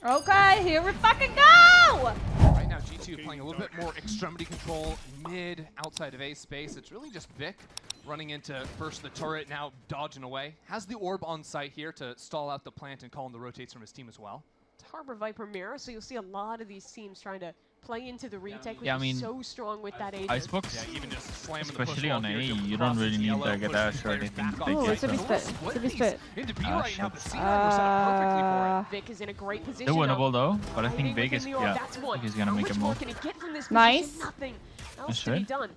Okay, here we fucking go! Right now, G2 playing a little bit more extremity control, mid, outside of A space. It's really just Vic running into first the turret, now dodging away. Has the orb on site here to stall out the plant and call in the rotates from his team as well. It's Harbor Viper mirror, so you'll see a lot of these teams trying to play into the retake, which Yeah, I mean, is so strong with that agent. Icebox, Yeah, even just slamming especially the on A, you don't really need to get dash or anything. Oh, it's a bit split. It's a bit split. Into B right now, but C9 were set up perfectly for it. Vic is in a great position. They're winnable now. though, but I think Big is, yeah, I think he's gonna make a move. Can he get from this Nice. position? Nothing else That's to be right. done.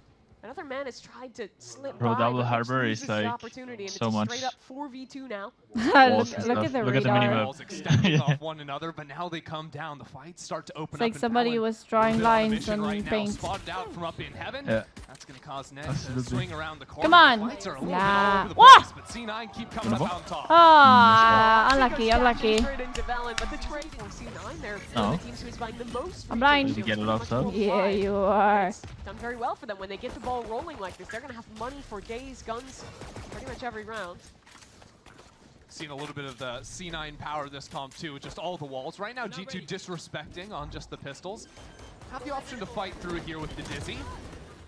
Another man has tried to slip Bro, by, double but Harbor loses is the like opportunity, and so it's a much. straight up 4v2 now. look, Walls look and at the stuff. Look at the radar. minimap. Walls extending Yeah. off one another, but now they come down. The fights start to open It's like up. somebody was drawing lines on right paint. now, spotted out from up in heaven. Yeah. That's going to cause Ned to Absolutely. swing around the corner. Come on. The fights are a little bit Nah. all over the Wah! place, but C9 keep coming up on top. Ah, unlucky, unlucky. Straight into Valen, but the trade for C9, they're one of the teams who is buying the most. I'm blind. Did you get a lot of stuff? Yeah, you are. It's done very well for them. When they get the ball rolling like this, they're going to have money for days, guns, pretty much every round. Seen a little bit of the C9 power this comp too, just all the walls. Right now, G2 disrespecting on just the pistols. Have the option to fight through here with the Dizzy.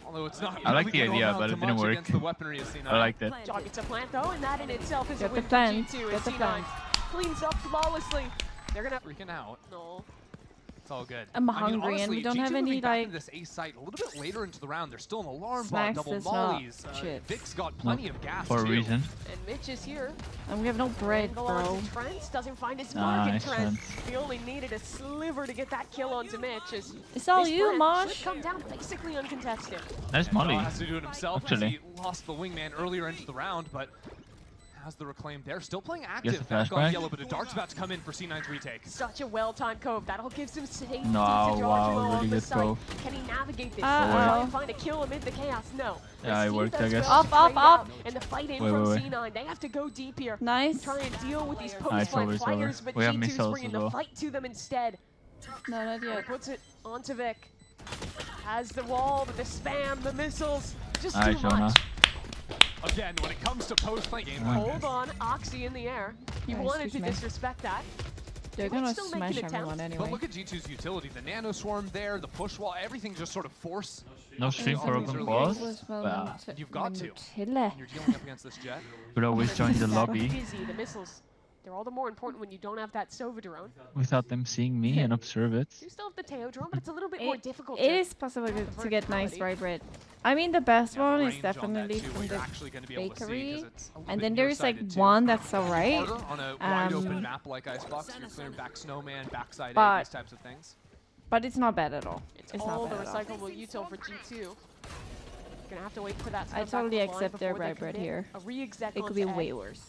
Although it's not I like really the gonna idea, amount but to it didn't much work. against the weaponry of C9. I liked it. Jog gets a plant though, and that in itself is a Get the win for plant. G2 Get as the C9 plant. cleans up flawlessly. They're gonna Freaking out. no. It's all good. I'm I mean, hungry and honestly, we don't G2 have any, moving back like, into this A site a little bit later into the round. There's still an alarm bot, Snacks double is not mollies. shit. Vic's got plenty of gas For a too. reason. And Mitch is here. And we have no bread, Angle bro. onto Trent, doesn't find his mark in Nice, Trent. He only needed a sliver to get that kill onto Mitch. As It's all this you, plant Mosh. should come down basically uncontested. Nice molly. Has to do it himself. Actually. He lost the wingman earlier into the round, but has the reclaim there. Still playing Yes, active the back on flashback. yellow, but a dart's about to come in for C9's retake. Such a well-timed cove. That'll give some safety to No, draw wow, Duo really on the good site. cove. Can he navigate this? Uh-oh. Try and find a kill amid the chaos? No. Yeah, it Steve worked, I does guess. well Up, to up, trade out, up. And the fight in Wait, from wait, wait. C9. They have to go deep here. Nice. Try and deal with these Nice, post-plant over, it's fighters, over. but We have G2's missiles bringing as the well. fight to them instead. No, not yet. Puts it onto Vic. Has the wall, but the spam, the missiles, just Nice, too Jonah. much. Again, when it comes to post-play game, Hold on, Oxy in the air. He Nice, wanted to good man. disrespect that. They're Let's gonna still make smash an attempt. everyone but anyway. look at G2's utility. The nano swarm there, the push wall, everything just sort of force. No stream for These open early pause. games. Wow. You've got to. Nutella. And you're dealing up against this jet. Could always join the lobby Dizzy, the missiles. They're all the more important when you don't have that Sova drone. without them seeing me and observe it. You still have the Teo drone, but it's a little bit more difficult. It to is possible to get nice verticality. vibrate. I mean, the best Yeah, one the is range on that definitely too, from what you're the actually gonna be able to see, 'cause bakery. it's a little And bit then there's like nearsighted too. one that's alright. Harder on a wide open Um, map like Icebox, you're clearing back snowman, backside A, but- these types of things. But it's not bad at all. It's It's all not the bad at all. recyclable util for G2. Gonna have to wait for that to I come back totally online accept their before they vibrate commit here. A re-exec It could be onto way A. worse.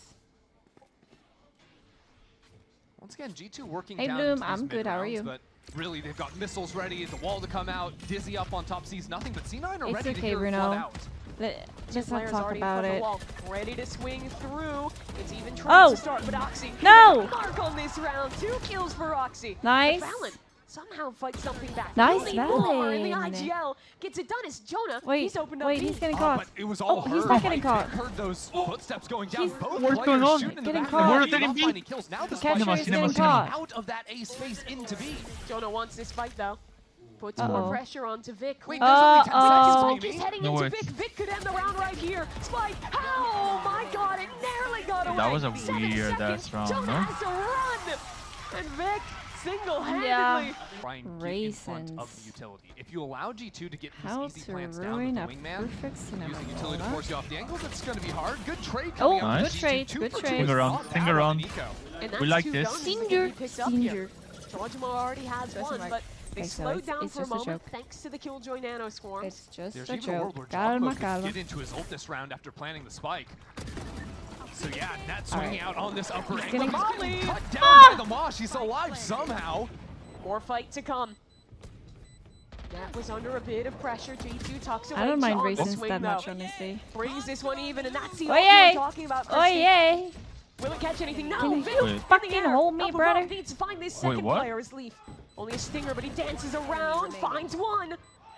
Once again, G2 working Hey, down Bloom, into these I'm good, how are mid-rounds, you? But really, they've got missiles ready, the wall to come out, Dizzy up on top sees nothing, but C9 are It's ready to okay, hear it Bruno. flood out. Let's not Players talk already in about front of the it. wall, ready to swing through. It's even trying Oh! to start, but Oxy. No! Mark on this round. 2 kills for Oxy. Nice. But Valen somehow fights something back. Nice, Only more, and the Valen. IGL gets it done. It's Jonah. Wait, He's opened up wait, B. he's getting Oh, caught. but it was all Oh, her. he's not getting Vic caught. heard those footsteps going down. He's- Both What's players going on? shooting in the Getting back. caught. We're Not getting beat. finding kills. Now the Catcher spike is is getting getting caught. out of that A space into B. Jonah wants this fight though. Puts Uh-oh. more pressure onto Vic. Wait, there's only 10 Uh-oh. seconds, Spike is heading No into words. Vic. Vic could end the round right here. Spike. Oh my god, it nearly got away. That was a 7 weird seconds. ass round, Jonah no? has to run. And Vic single-handedly. Yeah. Try and get in front of Raisins. the utility. If you allow G2 to get these How easy to plants down with ruin the a wingman, perfect cinema using utility to roll, force you off the angles, it's going to be hard. Good trade Oh, coming out good of G2. trade, 2 good for 2 trade. is Finger on, not finger bad on. Nico. And that's We like 2 this. zones that can Singer, be picked up Singer. here. Georgimo already has Question one, mark. but they Okay, so slowed it's- down it's for a just a moment joke. thanks to the Killjoy Nano Swarms. It's just There's a even a joke. world where Calma, Jocko could calma. get into his ult this round after planting the spike. So yeah, Nat swinging Alright. out on this upper He's angle. getting- He's getting cut down Ah! by the Mosh. He's alive somehow. More fight to come. That was under a bit of pressure. G2 tucks away. I don't mind John raisins swing, that though. much, honestly. Brings this one even, and that's the Oh ult we yay! were talking about. Oh yay! Will it catch anything? No! Can Vic you in the fucking air. hold me, Up above, brother? needs to find this Wait, second what? player as Leaf. Only a stinger, but he dances around, finds one.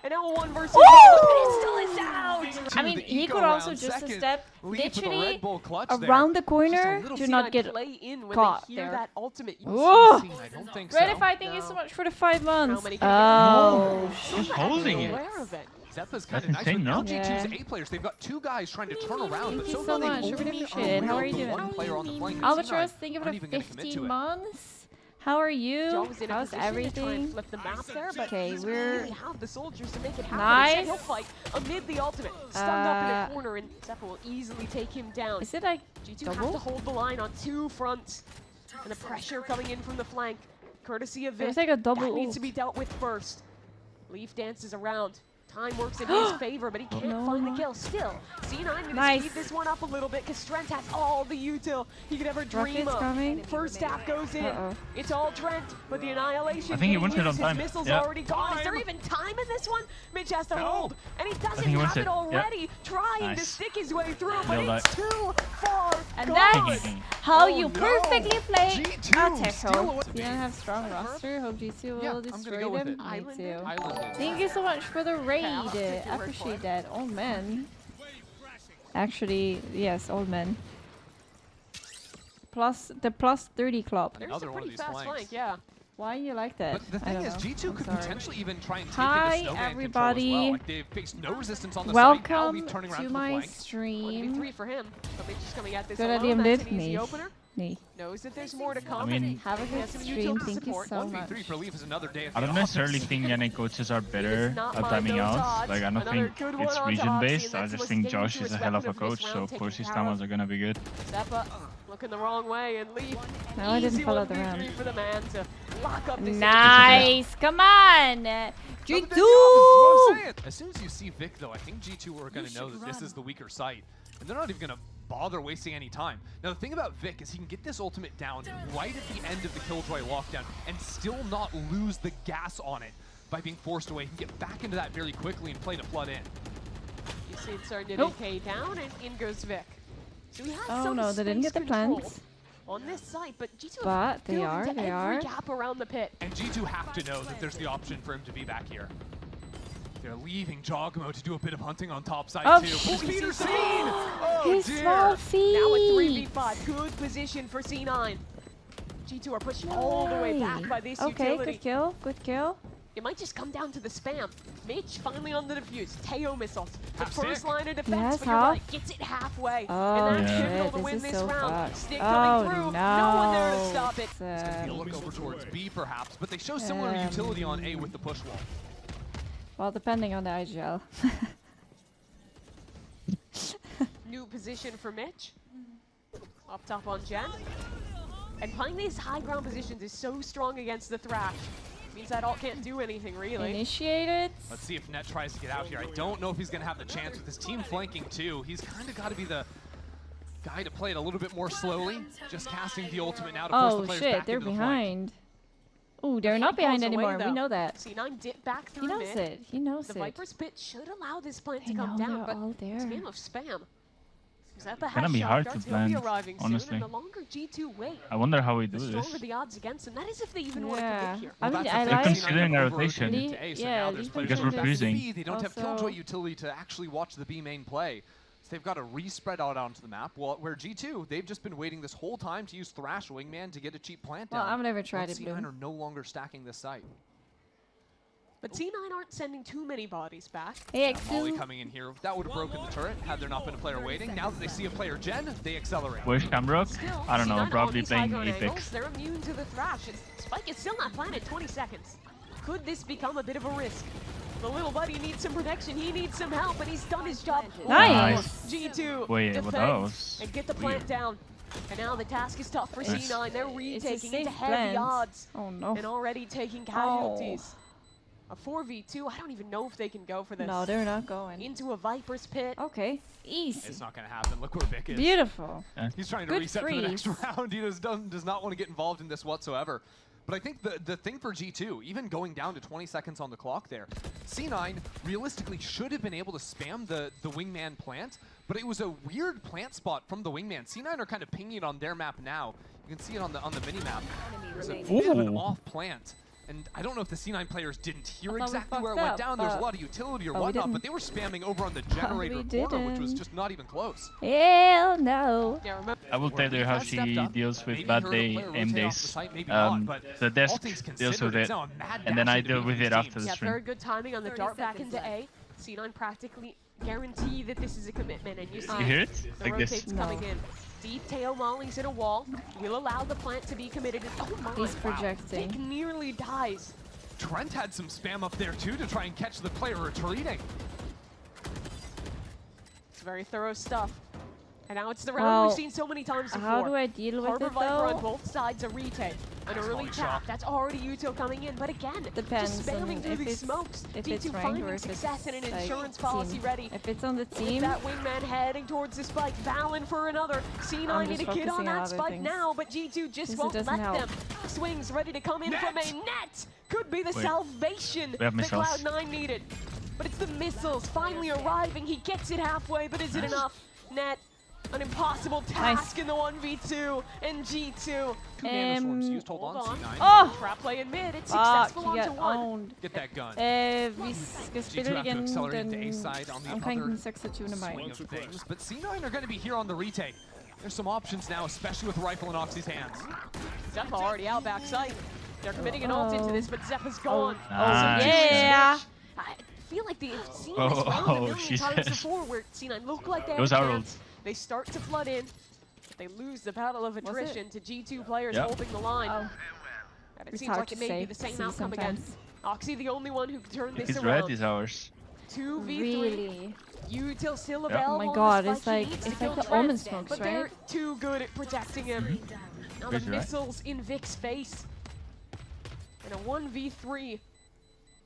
And now a 1 versus Ooh! 1. It still is out. I mean, the he eco could also round, just second step lead for the literally Red Bull clutch there. around the Just a corner little to not get play in when caught they hear there. that ultimate. Whoa! I don't think Redify, so. thank you so No. much for the 5 months. many can it Oh, He's holding it. Aware of it. Zeppa's That's kind of nice insane, with no? LG2's Yeah. A players. They've got 2 guys trying to turn around, but Thank you so so far they much. I really only appreciate it. How are you the doing? one player on the flank. Albatross, thank you for Not the even gonna commit to 15 it. months. How are you? Joe was in a How's position to try and everything? flip the map there, but Okay, he doesn't we're- really have the soldiers to make it happen. Nice. Instead, he'll fight amid the ultimate, stunned up in a corner, and Zeppa will easily take him down. Is it like G2 have double? to hold the line on 2 fronts, and the pressure coming in from the flank, courtesy of Vic. There's like a double that needs to ult. be dealt with first. Leaf dances around. Time works in his favor, but he can't find the kill. Still, C9 going to Nice. speed this one up a little bit because Trent has all the util he could ever dream Rocket's of. coming. First tap goes in. Uh-oh. It's all Trent, but the annihilation. I think he getting wins it on used. His time. missiles Yeah. already gone. Is there even time in this one? Mitch has to No. hold, and he doesn't think he wins have it it. Yeah. already. Trying to Nice. stick his way through, but Nailed it's too far And gone. that's how Oh, you no. perfectly play G2 a tech still hope. away. You don't have strong roster. Hope G2 will Yeah, I'm gonna destroy go with them. it. Me Islanded. too. Islanded. Thank you so much for the raid. I'll take your word for Appreciate it. that. Old man. Actually, yes, old man. Plus the plus 30 club. There's Another a one of pretty these fast flanks. flank, yeah. Why you like that? But the I thing don't is, know. G2 I'm could sorry. potentially even try and take Hi, into snowman everybody. control as well. Like they've faced no resistance on the side. Now Welcome he's turning around to to the my flank. 1v3 stream. for him, but Mitch is coming at this Good idea, alone. That's Liv. an easy Me. opener. Me. Knows that there's more to come. mean- Have a He good has some stream. util to Thank you support. so much. 1v3 for Leaf is another day at I the don't necessarily office. think Yannick coaches are better not at mind timing those out. odds. Like I don't Another think good one it's on region Toxie, based. and I that's just what's think getting Josh to is his a hell of weapon a of this coach, so round, of course his taking timers are gonna be good. Zeppa looking the wrong way and Leaf. No, I didn't Easy follow the 1v3 round. for the man to lock up this Nice. Come on. Another day at the office, G2. is what I'm saying. As soon as you see Vic, though, I think G2 are going to know that this is the weaker site. And they're not even going to bother wasting any time. Now, the thing about Vic is he can get this ultimate down right at the end of the Killjoy lockdown and still not lose the gas on it by being forced away. He can get back into that very quickly and play to flood in. You see it starting to Nope. decay down, and in goes Vic. So he has Oh some no, they didn't space get the control plants. on this site, but G2 But they filled are, into they every are. gap around the pit. And G2 have to know that there's the option for him to be back here. They're leaving Jogmo to do a bit of hunting on top side Oh, too. shit. Speeder seen! Oh His dear! small feet. Now a 3v5, good position for C9. G2 are pushed all the way back by this Okay, utility. good kill. Good kill. It might just come down to the spam. Mitch finally on the defuse. Teo missiles. The Half first stick. line of defense, Yes, but you're half. right. Gets it halfway. Oh, and that's yeah. pivotal shit, to this win is this so round. fucked. Stick Oh, coming through. No one there to no. stop it. It's, Gonna look over towards B perhaps, but they show similar utility on A with the push wall. well, depending on the IGL. New position for Mitch. Up top on Jen. And playing these high ground positions is so strong against the Thrash. Means that ult can't do anything really. Initiated. Let's see if Net tries to get out here. I don't know if he's going to have the chance with his team flanking too. He's kind of got to be the guy to play it a little bit more slowly. Just casting the ultimate now to force the Oh players shit, back they're into the flank. behind. Ooh, they're He not behind pulls away, anymore. We though. know that. C9 dip back He through knows mid. it. He knows The it. Viper's pit should allow this plant I to come know, down, they're but all it's a there. game of spam. Zeppa Gonna has be shock hard to darts, he'll be plant, arriving honestly. soon, and the longer G2 wait, I wonder how we do the this. stronger the odds against him. That is if they even want to Yeah. commit here. I Well, mean, that's I the like. thing. Considering our Over rotation. into A, so Yeah, now there's Leaf players Because going we're back to freezing. B. They don't have Also- Killjoy utility to actually watch the B main play. So they've got to re-spread out onto the map. Well, where G2, they've just been waiting this whole time to use Thrash Wingman to get a cheap plant Well, down. I'm never tried Once it, C9 Bloom. are no longer stacking this site. But C9 aren't sending too many bodies back. Hey, Molly Exu. coming in here. That would have broken the turret had there not been a player waiting. Now that they see a player Gen, they accelerate. Where's Camrock? Still, I don't know, C9 probably on these playing high ground Apex. angles, they're immune to the Thrash. Spike is still not planted 20 seconds. Could this become a bit of a risk? The little buddy needs some protection. He needs some help, and he's done his job. Nice. G2 Wait, defend what else? and get the plant Weird. down. And now the task is tough for Nice. C9. They're It's a retaking into safe heavy plant. odds Oh no. and already taking casualties. A 4v2, I don't even know if they can go for this. No, they're not going. Into a Viper's pit. Okay, easy. It's not going to happen. Look where Vic is. Beautiful. He's trying to Good reset for the next freeze. round. He does not want to get involved in this whatsoever. But I think the thing for G2, even going down to 20 seconds on the clock there, C9 realistically should have been able to spam the wingman plant, but it was a weird plant spot from the wingman. C9 are kind of pinging it on their map now. You can see it on the mini map. There's a bit of an Ooh. off plant. And I don't know if the C9 players didn't hear I thought we exactly where it fucked went up, down. There was a but- lot of utility or but we whatnot, didn't. but they were spamming over on the generator we corner, which was didn't. just not even close. Hell no. Yeah, remember. I will tell you how Has stepped she up. deals with Maybe bad heard a day player aim rotate off the days. site, maybe not, but The all desk things deals considered, with it's it, now a mad and then dash I into deal beat with these it after teams. the Yeah, stream. very good timing on the 30 dart back seconds into left. A. C9 practically guarantee that this is a commitment, and you see You hear it? the Like rotates this. coming No. in. Deep tail mollies at a wall will allow the plant to be committed. Oh my! He's projecting. Vic nearly dies. Trent had some spam up there too to try and catch the player retreating. It's very thorough stuff. And now it's the round Well, we've seen so many times before. How do I deal with Harbor it Viper on though? both sides a retake. An Nice early volley tap. shot. That's already Yuto coming in. But again, Depends just spamming on through if these it's- smokes. if D2 it's ranked finding or if success it's and an like insurance policy team. ready. If it's on the With team, that wingman heading towards the spike, Valen for another. C9 I'm need just a kid on focusing on that other spike things. now, but G2 just This won't let doesn't help. them. Swings ready to come in Net! from a net. Could be the Wait. salvation We have that missiles. Cloud9 needed. But it's the missiles finally arriving. He gets it halfway, but is it enough? Net. An impossible task in the 1v2, and G2. Two nanoswarms used. Hold Hold on, on. C9. Oh! Trap play in mid, it's Fuck, successful you onto got one. owned. Get that gun. Vi ska G2 spela have to igen accelerate den into A side on the omkring other den 26. maj. swing of things. But C9 are going to be here on the retake. There's some options now, especially with rifle in Oxy's hands. Zeppa already out backside. They're committing an ult into this, but Zeppa's gone. Nice. Yeah! I feel like they've seen Oh, this round a oh, million she times said. before where C9 look like they It was have a our chance. They start to flood in. But they lose the battle of attrition to G2 players Yeah. holding the line. Oh, And it it's seems hard like to it may say. be the same See outcome again. sometimes. Oxy the only one who can turn If this it's around. red, it's ours. 2v3. Really? Util still Yeah. available. Oh my on god, the it's spike. He like needs to it's kill like the Trent, omen smokes, but they're right? too good at protecting him. Now the Crazy, right? missiles in Vic's face. And a 1v3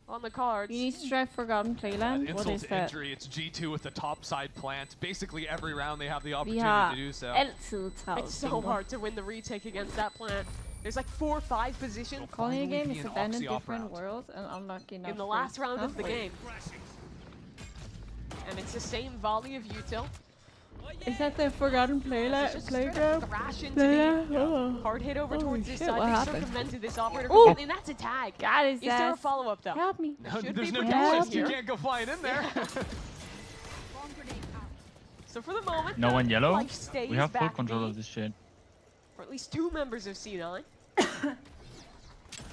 on the cards. You need to try Forgotten Playland. What Insult is to that? injury, it's G2 with the top side plant. Basically every round they have the Vi opportunity har to do so. altid travlt. It's so Bingo. hard to win the retake against that plant. There's like 4 or 5 positions Calling a Finally game be is an abandoned Oxy off different round. worlds and unlucky enough in the for last it. round Huh? of the Wait. game. And it's the same volley of Util. Is that the Forgotten It's Playland? just straight Playground? up thrash into Playland? the Oh. hard hit over Holy towards this shit, side. what They happened? circumvented this operator Ooh. completely, and that's a tag. God, Is there a ass. follow-up though? Help me. No, Should there's be no protected choice. You here. can't go flying in there. So for the moment, No one yellow. life stays We have full back control B of this shit. for at least 2 members of C9.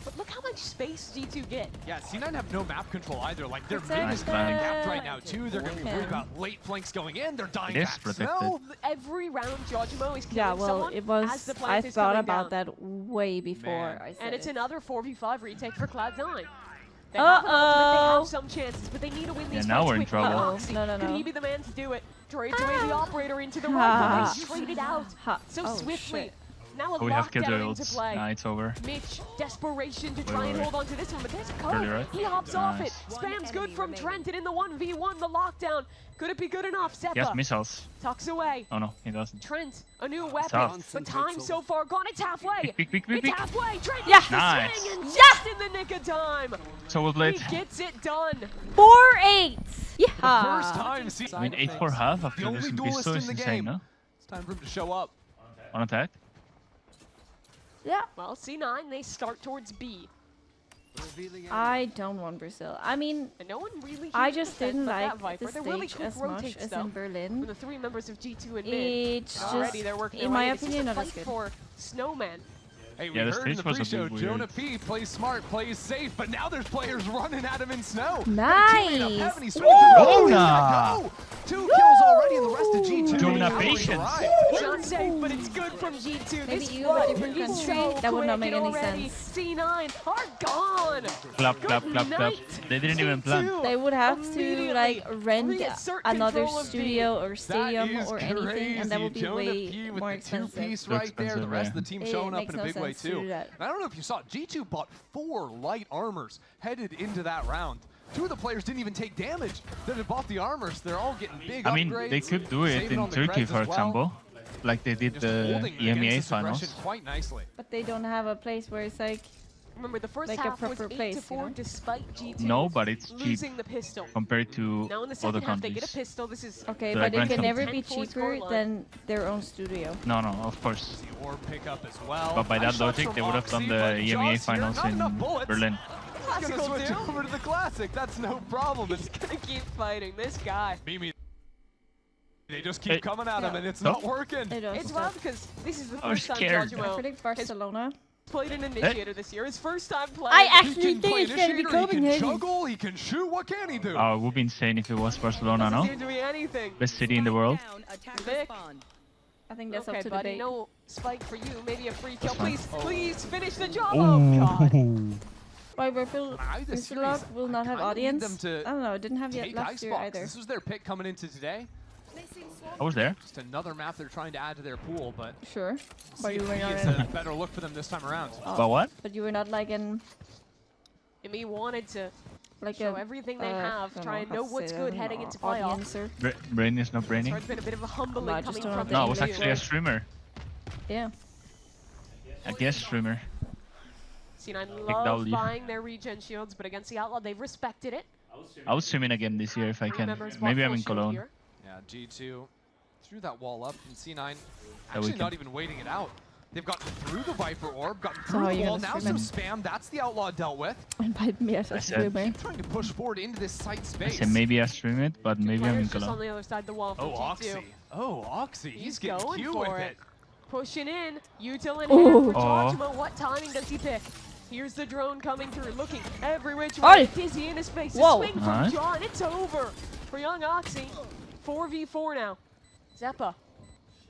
But look how much space G2 get. Yeah, C9 have no map control either. Like, their It's mid like is kind of the- gapped right now, too. They're going to be worried Yeah. about late flanks going in. They're dying It is back. protected. No, Every round, Jojimo is killing Yeah, well, someone it as was. the I plant is thought coming about down. that way before Man. I said And it's it. another 4v5 retake for Cloud9. They have an ultimate, they Uh-oh. have some chances, but they need to win Yeah, these now fights we're in quickly. trouble. Oxy, No. could he be the man to do it? Trades away the operator into the Ha. right, but they traded out Ha. so Oh, swiftly. shit. Now a Oh, we have killed lockdown the into ults. play. Nah, it's over. Mitch, desperation to try Wait, and wait. hold on to this one, but there's a Really, code. right? He hops off it. Nice. Spam's good from Trent, and in the 1v1, the lockdown. Could it be good enough? He has Zeppa missiles. tucks away. Oh no, he doesn't. Trent, a new weapon, tough. but time so far gone. It's halfway. Quick, quick, quick, It's quick. halfway. Trent Yeah. gets the Nice. swing, and just in the nick of time, So well he played. gets it done. 4-8. Yeah. first time C9. I mean, 8 for half after The only losing duelist pistol in is the insane, game. no? It's time for him to show up. On attack. Yeah. Well, C9, they start towards B. I don't want Brazil. I mean, And no one really I hears just the fence didn't but that like Viper. the They're really stage quick as much rotates, as though, in from Berlin. the 3 members of G2 and mid. It's Already just, they're working their in way my in. It's just a opinion, not as fight good. for Snowman. Hey, we Yeah, the heard in the stage was a pre-show, bit weird. Jonah P plays smart, plays safe, but now there's players running at him in snow. Nice. Heaven, he swings through the Woo! wall, he's gonna go. 2 kills already, and the rest of G2. Jonah Cavalry patience. arrived. It's not safe, but it's good from G2. Maybe This you have a flood different is country? so That would not quick make any already. sense. C9 are gone. Clap, clap, Good clap, clap. night, They didn't even plan. G2. They would have to Immediately like rent reassert another control of B. studio or stadium That is or anything, and that would be crazy. Jonah way P with more the expensive. two-piece Too right there. The expensive, rest of yeah. the team It showing up makes in a no big way sense to do too. that. And I don't know if you saw, G2 bought 4 light armors headed into that round. 2 of the players didn't even take damage that had bought the armors. They're all getting big I mean, upgrades. they could do it saving in on the Turkey, creds for as well. example. Like they did Just the holding EMEA against this finals. aggression quite nicely. But they don't have a place where it's like Remember, the first Like a half was proper 8-4 place, you know? despite G2 No, but it's cheap losing the pistol. compared to Now in the other second half, they get a countries. pistol. This is Okay, So but I it can grant never some- be 10-4 cheaper scoreline. than their own studio. No, no, of course. The orb pickup as well. But by Nice that shots logic, from they would have done Oxy, the but EMEA Joss here, finals not in enough bullets. Berlin. He's Classical gonna switch dude. over to the classic. That's no problem. He's gonna keep fighting this guy. Mimi. They just keep Hey. coming at him, Yeah. and it's No. not working. They don't It's stop. wild because this is the I was first time scared. I Jajimo predict Barcelona. played an initiator this year. His first time playing. I He actually can think play it's gonna be initiator, he can Copenhagen. juggle, he can shoot. What can he do? Oh, it would be insane if it was Barcelona, Doesn't no? seem to be anything. Best city in the world. Vic. I think that's Okay, up to buddy, debate. no spike for you. Maybe a free kill. fine. Please, please finish the job. Oh, God. Why Purple Now, this series, Mr. will not I have kinda need audience? them to I don't know, it didn't have yet take last year Icebox. either. This was their pick coming into today. I was there. Just another map they're trying to add to their pool, but Sure. But you were CFP not is in, a better look for them this time around. But what? but you were not like in Imi wanted to like show a everything they I have, don't try and how know to what's say good that, heading an into playoffs. audience or Brain is not So braining. it's been a bit of a humbling No, I just coming don't from have No, the it was the actually a streamer. yeah. A guest streamer. C9 W. love buying their regen shields, but against the Outlaw, they've respected it. I will stream in again this year if I can. Remember, it's Maybe bought I'm in full shield Cologne. here. Yeah, G2 threw that wall up, and C9 we actually can- not even waiting it out. They've gotten through the Viper Orb, gotten So through how are the you wall, gonna now stream some spam, that's the Outlaw dealt with. Invite me as a I said- streamer. Trying to push forward into this site I space. said maybe I stream it, but maybe I'm in Players just on Cologne. the other side of the wall from Oh, G2. Oxy. Oh, Oxy. He's getting going cute for with it. it. Pushing in, util in Ooh. hand for Aw. Jajimo. What timing does he pick? Here's the drone coming through, looking every which Oi. way. Dizzy in his face. A Whoa. swing from Nice. John. It's over for young Oxy. 4v4 now. Zeppa.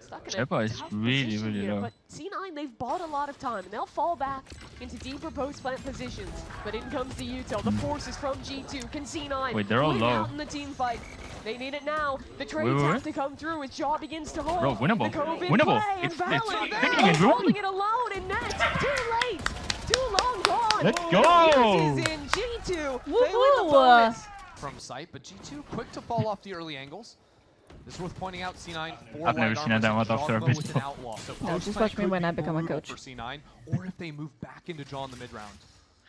Stuck in a Zeppa is tough really, position really here, low. But C9, they've bought a lot of time, and they'll fall back into deeper post-plant positions. But in comes the util. The forces from G2. Can C9 Wait, they're all win low. out in the team fight? They need it now. The trades wait. have to come through as Jaw begins to hold. Bro, winnable. The Cove in Winnable. play, and It's Valen picking it, bro. holding it alone, and Net too late. Too long gone. Let's The go. fuse is in G2. They win the Woohoo. bonus. From sight, but G2 quick to fall off the early angles. It's worth pointing out C9 4 I've never seen a diamond after a with an pistol. outlaw. So No, just post-plant watch me could when be I become a brutal coach. for C9, or if they move back into Jaw in the mid round.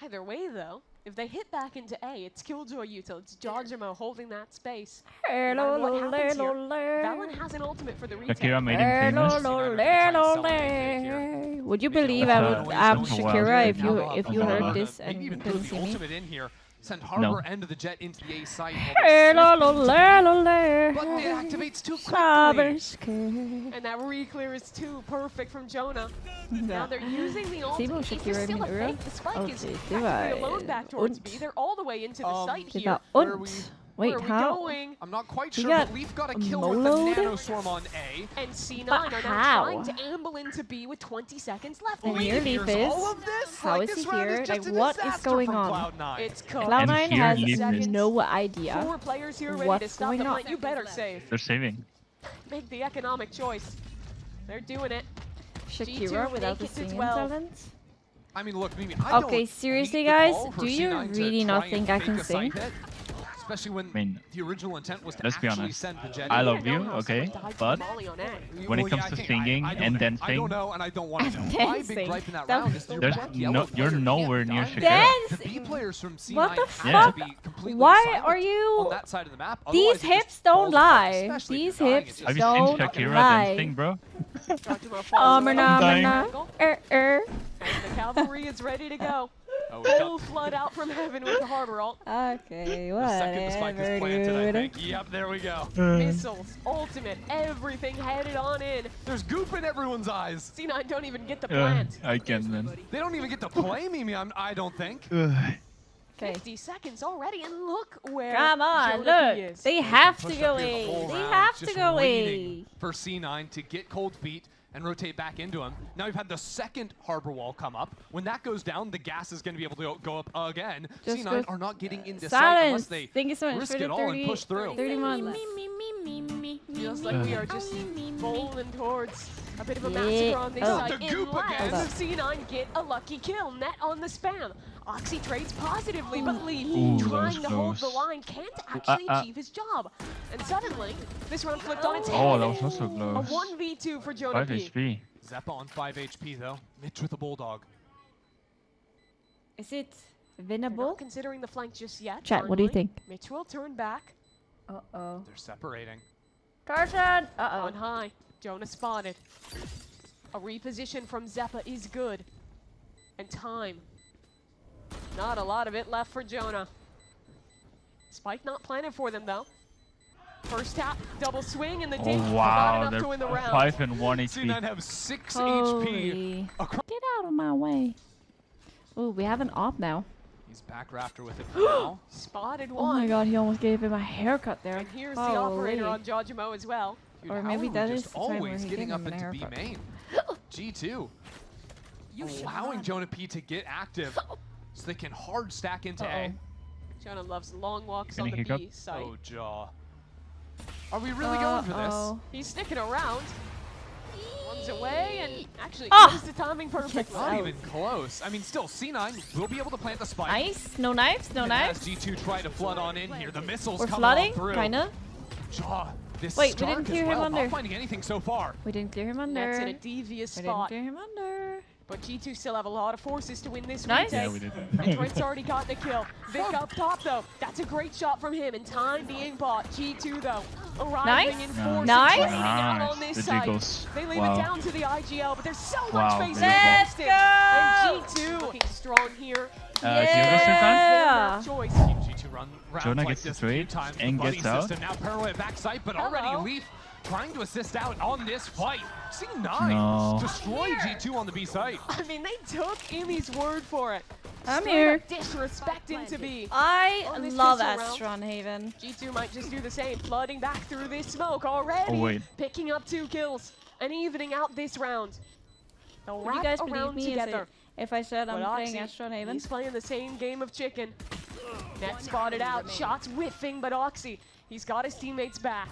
Either way, though, if they hit back into A, it's Killjoy util. It's Jajimo holding that space. Hello, What happens here? lolololol. Valen has an ultimate for the retail. Shakira made him famous. Lolololol. Would you believe I would That's app a Shakira if wild- you Wow. heard Wow. this and Maybe even didn't put see the me? ultimate in here. Send Harbor No. end of the jet into the A site. Lolololol. But it activates too quickly. Saberske. And that re-clear is too perfect from Jonah. Now they're using the Ser man ultimate. If Shakira there's i still a min øre? fake, the spike is Okay, det practically var alone back towards B. ondt. They're all the way into the site Det here. var Where are we? ondt. Where Wait, are we how? going? I'm not quite You sure, got but Leaf got a kill with the moloed? nanoswarm on A. And C9 But are now how? trying to amble into B with 20 seconds left. And Wait, here Leaf Here's is. all of this? How Like, is this he round here? is just Like, a what is disaster going from on? Cloud9. It's Cloud9 And here has Leaf is. no idea. 4 players here ready What's to stop going the on? fight. You better save. They're saving. Make the economic choice. They're doing it. Shakira without the make it to singing 12. talent? I mean, look, Mimi, I Okay, don't seriously, hate the guys, call for do you C9 to really try not and think I fake can a sing? side hit, especially when mean, the original intent was to let's be actually honest. send the jet I in. love you, know how okay, someone died but from Molly on A. when it Well, comes yeah, to I can't- singing I don't and know. I dancing, don't know, and I don't want to know. My big Dancing. gripe in that That round was is the there's red no, yellow you're player nowhere can't near dive. Shakira. The B players from C9 What the have fuck? to be completely Why silent are on you? that side of the map. These Otherwise, it just hips don't falls apart, lie. especially if These you're dying. hips It's Have you just- seen don't Shakira lie. dancing, bro? Jajimo falls Oh, away. mana, dying. mana. And the cavalry is ready to go. Oh, we got Full flood out from heaven with the harbor ult. Okay, the second the spike is whatever, planted, I dude. think. Yep, there we go. Missiles, ultimate, everything headed on in. There's goop in everyone's eyes. C9 don't even get the plant. I can, man. They don't even get to play Mimi, I don't think. Okay. 50 seconds already, and look where Come on, Jonah P look. is. They have to Push go up here the A. whole They round, have to just go waiting A. for C9 to get cold feet and rotate back into him. Now we've had the second harbor wall come up. When that goes down, the gas is going to be able to go up again. Just C9 go- are not getting into sight unless Silence. they Thank you so much risk for the it all and push through. 31 left. Feels like we are just bowling towards a bit of a Yeah. massacre on this Oh. side. The goop again. Unless C9 get a lucky kill. Net on the spam. Oxy trades positively, but Lee Ooh, that trying was to hold the close. line can't actually achieve his job. And suddenly, this round flipped on its head. Oh, that was also A close. 1v2 for Jonah 5 P. HP. Zeppa on 5 HP though. Mitch with a bulldog. Is it They're winnable? not considering the flank just yet. Chat, what do you finally. think? Mitch will turn back. Uh-oh. They're separating. Carson! On high. Jonah spotted. A reposition from Zeppa is good. And time. Not a lot of it left for Jonah. Spike not planted for them though. First tap, double swing, and the dink. Oh Not wow, enough to win the they're round. 5 and 1 C9 HP. have 6 HP. Holy. Get out of my way. Oh, we have an op now. He's back Raptor with it for now. Spotted Oh one. my god, he almost gave him a haircut there. And here's the operator Holy. on Jojimo as well. Dude, Or how maybe are we that just is the time where always he getting gave up him an into B haircut. main. G2 allowing Jonah P to get active so they can hard stack into A. Jonah loves long walks Any on the hiccup? B side. Oh, jaw. Are we really going for this? Uh-oh. He's sticking around. One's away and actually Ah! plays the timing perfectly. Not Out. even close. I mean, still, C9 will be able to plant the spike. Nice. No knives, no And as knives. G2 try to flood on in here, the missiles We're coming flooding, on through. kinda. Jaw, this Wait, we Stark didn't as clear him well, under. not finding anything so far. We didn't clear him under. That's in a devious We didn't spot. clear him under. But G2 still have a lot of forces to win this Nice. retake. Yeah, we did. And Trent's already got the kill. Vic up top though. That's a great shot from him. And time being bought. G2 though. Arriving Nice. in force. Nice. And trading out Nice. on this The side. jiggles. They leave Wow. it down to the IGL, but there's so Wow, much face beautiful. against him. Let's And G2 looking strong here. Yeah. Choice. G2 run rounds Jonah like gets the this a few trade times. and The buddy gets out. system now paranoid backside, but already Hello. Leaf trying to assist out on this fight. C9 No. destroyed G2 on the B site. I mean, they took Imi's word for it. I'm Straight here. up disrespecting to be. I On this love pistol Astron Haven. G2 might just do the same, flooding back through this smoke already. Oh, wait. Picking up 2 kills and evening out this round. They'll Would you wrap guys believe around me together. if I said I'm But playing Oxy, Astron Haven? he's playing the same game of chicken. Net spotted out, shots whiffing, but Oxy, he's got his teammates back.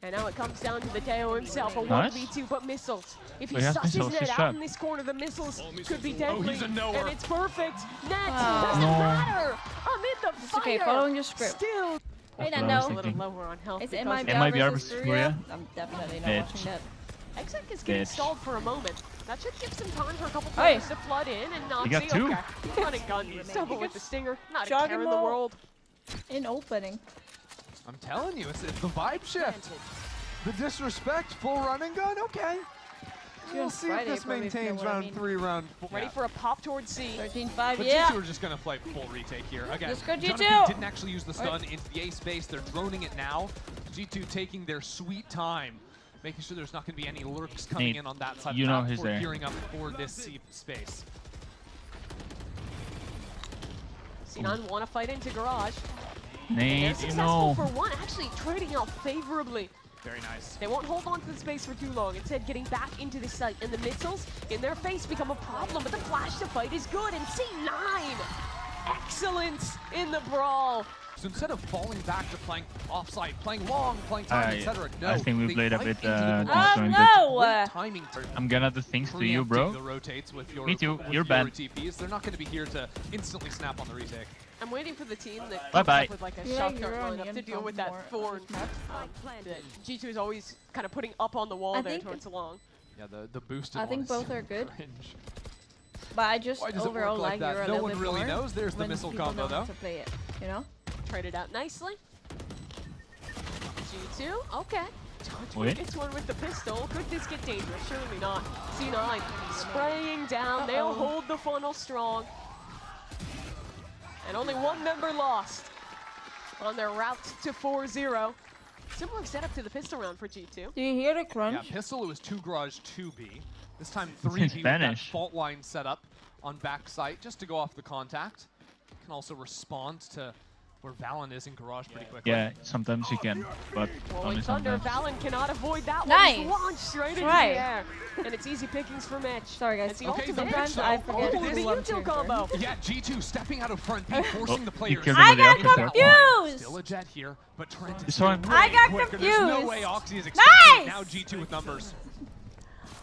And now it comes down to the Deo himself, a Nice. 1v2, but missiles. If he Oh, he has susses missiles, Net he's out trapped. in this corner, the missiles could be deadly. he's a knower. And it's perfect. Net Wow. doesn't No. matter. Amid the It's fire. okay, following your script. Still Wait, That's what I I was know. a little thinking. lower on health. It's because MIBR MIBR versus versus Furia. Furia. I'm definitely not Bitch. watching that. Exec is getting Bitch. stalled for a moment. That should give some time for a couple Hey. players to flood in and not He got 2. Okay. Run and gun. Double with the stinger. Not a Shot care him in the all. world. In opening. I'm telling you, it's the vibe shift. The disrespect, full run and gun, okay. We'll see if Friday, this probably, if you know maintains what I round mean. 3, round 4. Ready for a pop towards C. 13-5, But yeah. G2 are just going to play full retake here. Again, Let's go, Jonah G2. P didn't actually use the stun into the A space. They're droning it now. G2 taking their sweet time, making sure there's not going to be any lurks coming Nate, in on that side you of the know map he's before there. gearing up for this C space. C9 want to fight into garage. They're Nate, you successful know. for one, actually trading out favorably. Very nice. They won't hold on to the space for too long, instead getting back into the site. And the missiles in their face become a problem, but the flash to fight is good. And C9, excellence in the brawl. So instead of falling back to playing offside, playing long, playing time, etc., no. I think we they played a fight bit into the disjointed. no! Great timing. I'm gonna do things to you, Preempting bro. the rotates with your, Me too, with you're your banned. TPs. They're not going to be here to instantly snap on the retake. I'm waiting for the team that comes Bye-bye. up with like a Yeah, shotgun you're on lineup the to deal with that info thorn. That G2 is always kind of putting up on the wall I there think- towards long. Yeah, the boosted I think one is both are good. cringe. But I just Why does it overall work like like that? you're a No little one bit really more knows. There's the when missile people combo, know how though. to play it, you know? Traded out nicely. G2, okay. Wait. Gets one with the pistol. Could this get dangerous? Surely not. C9 spraying down. They'll hold the funnel strong. And only one member lost on their route to 4-0. Similar setup to the pistol round for G2. Do you hear the Yeah, crunch? pistol, it was 2 garage, 2B. This time in 3B with that Spanish. fault line set up on backside just to go off the contact. Can also respond to where Valen is in garage pretty quickly. Yeah, sometimes you can, but Rolling only Thunder, sometimes. Valen cannot avoid that Nice. one. He's launched straight into Right. the air. And it's easy pickings for Mitch. Sorry guys. It's the Okay, ultimate the Sometimes Mitch, I though. forget Oh, the who I'm U2 cheering for. combo. Yeah, G2 stepping out of front B, forcing the he players. killed him with the got uppercut. confused! Still a jet here, but Trent You is saw him? way I got quicker. There's no confused. way Oxy is expecting. Nice! Now G2 with numbers.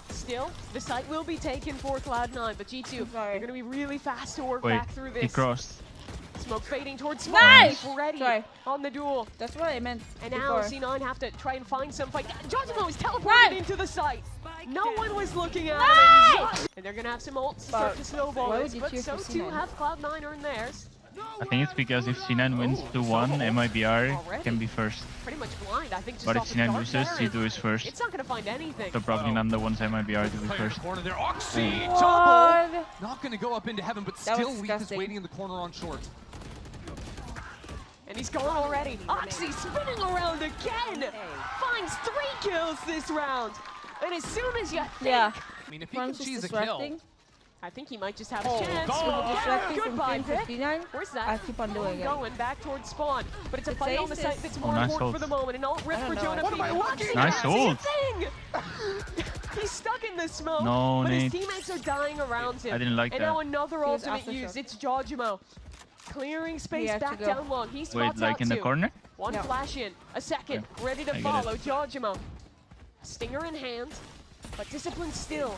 Still, the site will be taken for Cloud9, but G2, Sorry. they're going to be really fast to work Wait, back through he this. crossed. Smoke fading towards Spawn. Nice! He's ready Sorry. on the duel. That's what I meant. And now before. C9 have to try and find some fight. Jojimo is teleported Right. into the site. No one was looking at Nice! him. And they're going to have some ults to start to snowball why it. would you But cheer so for too C9? have Cloud9 earn theirs. I think it's because if C9 wins 2-1, MIBR can be first. Pretty much blind, I think. Just But if off the C9 dart loses, there, C2 is first. it's not going to find anything. So probably none the ones MIBR to be Player in first. the corner there. Oxy What? double. Not going to go up into heaven, but That still was Weak is disgusting. waiting in the corner on short. And he's gone already. Oxy spinning around again. Finds 3 kills this round. And as soon as you think, Yeah. I mean, if he can One's just cheese a distracting. kill. I think he might just have a Oh, chance. God. Distracting from Goodbye, game Vic. 59. Where's that? I keep on doing it. Going back towards spawn, but it's a It's fight on the aces. site that's Oh, more nice important ult. for the moment. And alt rip I don't for know. Jonah What P. am I Oxy Nice can't see a ult. thing. He's stuck in the smoke, No, but his Nate. teammates are dying around him. I didn't like and that. now another He was ultimate aftershock. used. It's Jojimo. Clearing space had to back go. down long. He Wait, spots like out in the 2. corner? One Yeah. flash in, a second, ready to I get it. follow. Jojimo. Stinger in hand, but disciplined still.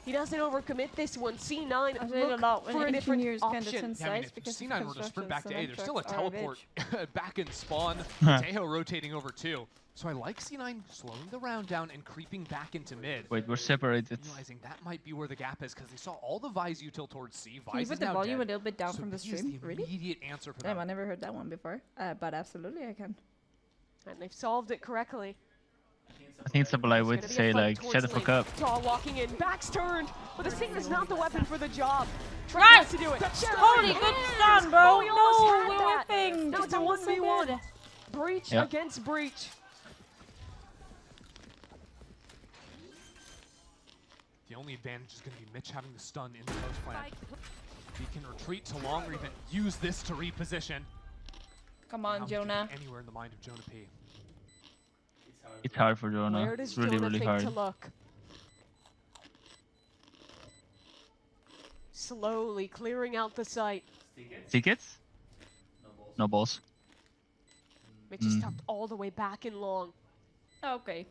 He doesn't overcommit this one. C9 I say it a look lot when for a different engineers can't option. attend Yeah, I mean, sites if because C9 were to sprint back to A, there's still a construction teleport back in spawn. Tejo rotating over 2. So I like C9 slowing the round down and creeping back into mid. Wait, we're separated. Realizing that might be where the gap is because they saw all the Vice util towards C. Can you Vice put is the now volume dead. a little bit down So from the B is stream? the Really? immediate answer for Damn, I them. never heard that one before. But absolutely I can. And they've solved it correctly. I think it's a polite way It's to gonna be a say, fight like, towards shut the fuck lane. up. Jaw walking in, back's turned, but the Sting is not the weapon for the job. Trent Right. has to do it. Holy good stun, bro! Oh, we almost No, had we're that. whipping! Now it's a That was so 1v1. good. Breach Yeah. against breach. The only advantage is going to be Mitch having the stun in the post plant. He can retreat to long or even use this to reposition. Come Now on, he can Jonah. be anywhere in the mind of Jonah P. It's hard for Jonah. Where does It's really, Jonah really think hard. to look? Slowly clearing out the site. Tickets? No balls. Mitch is tucked all the way back in long. Okay.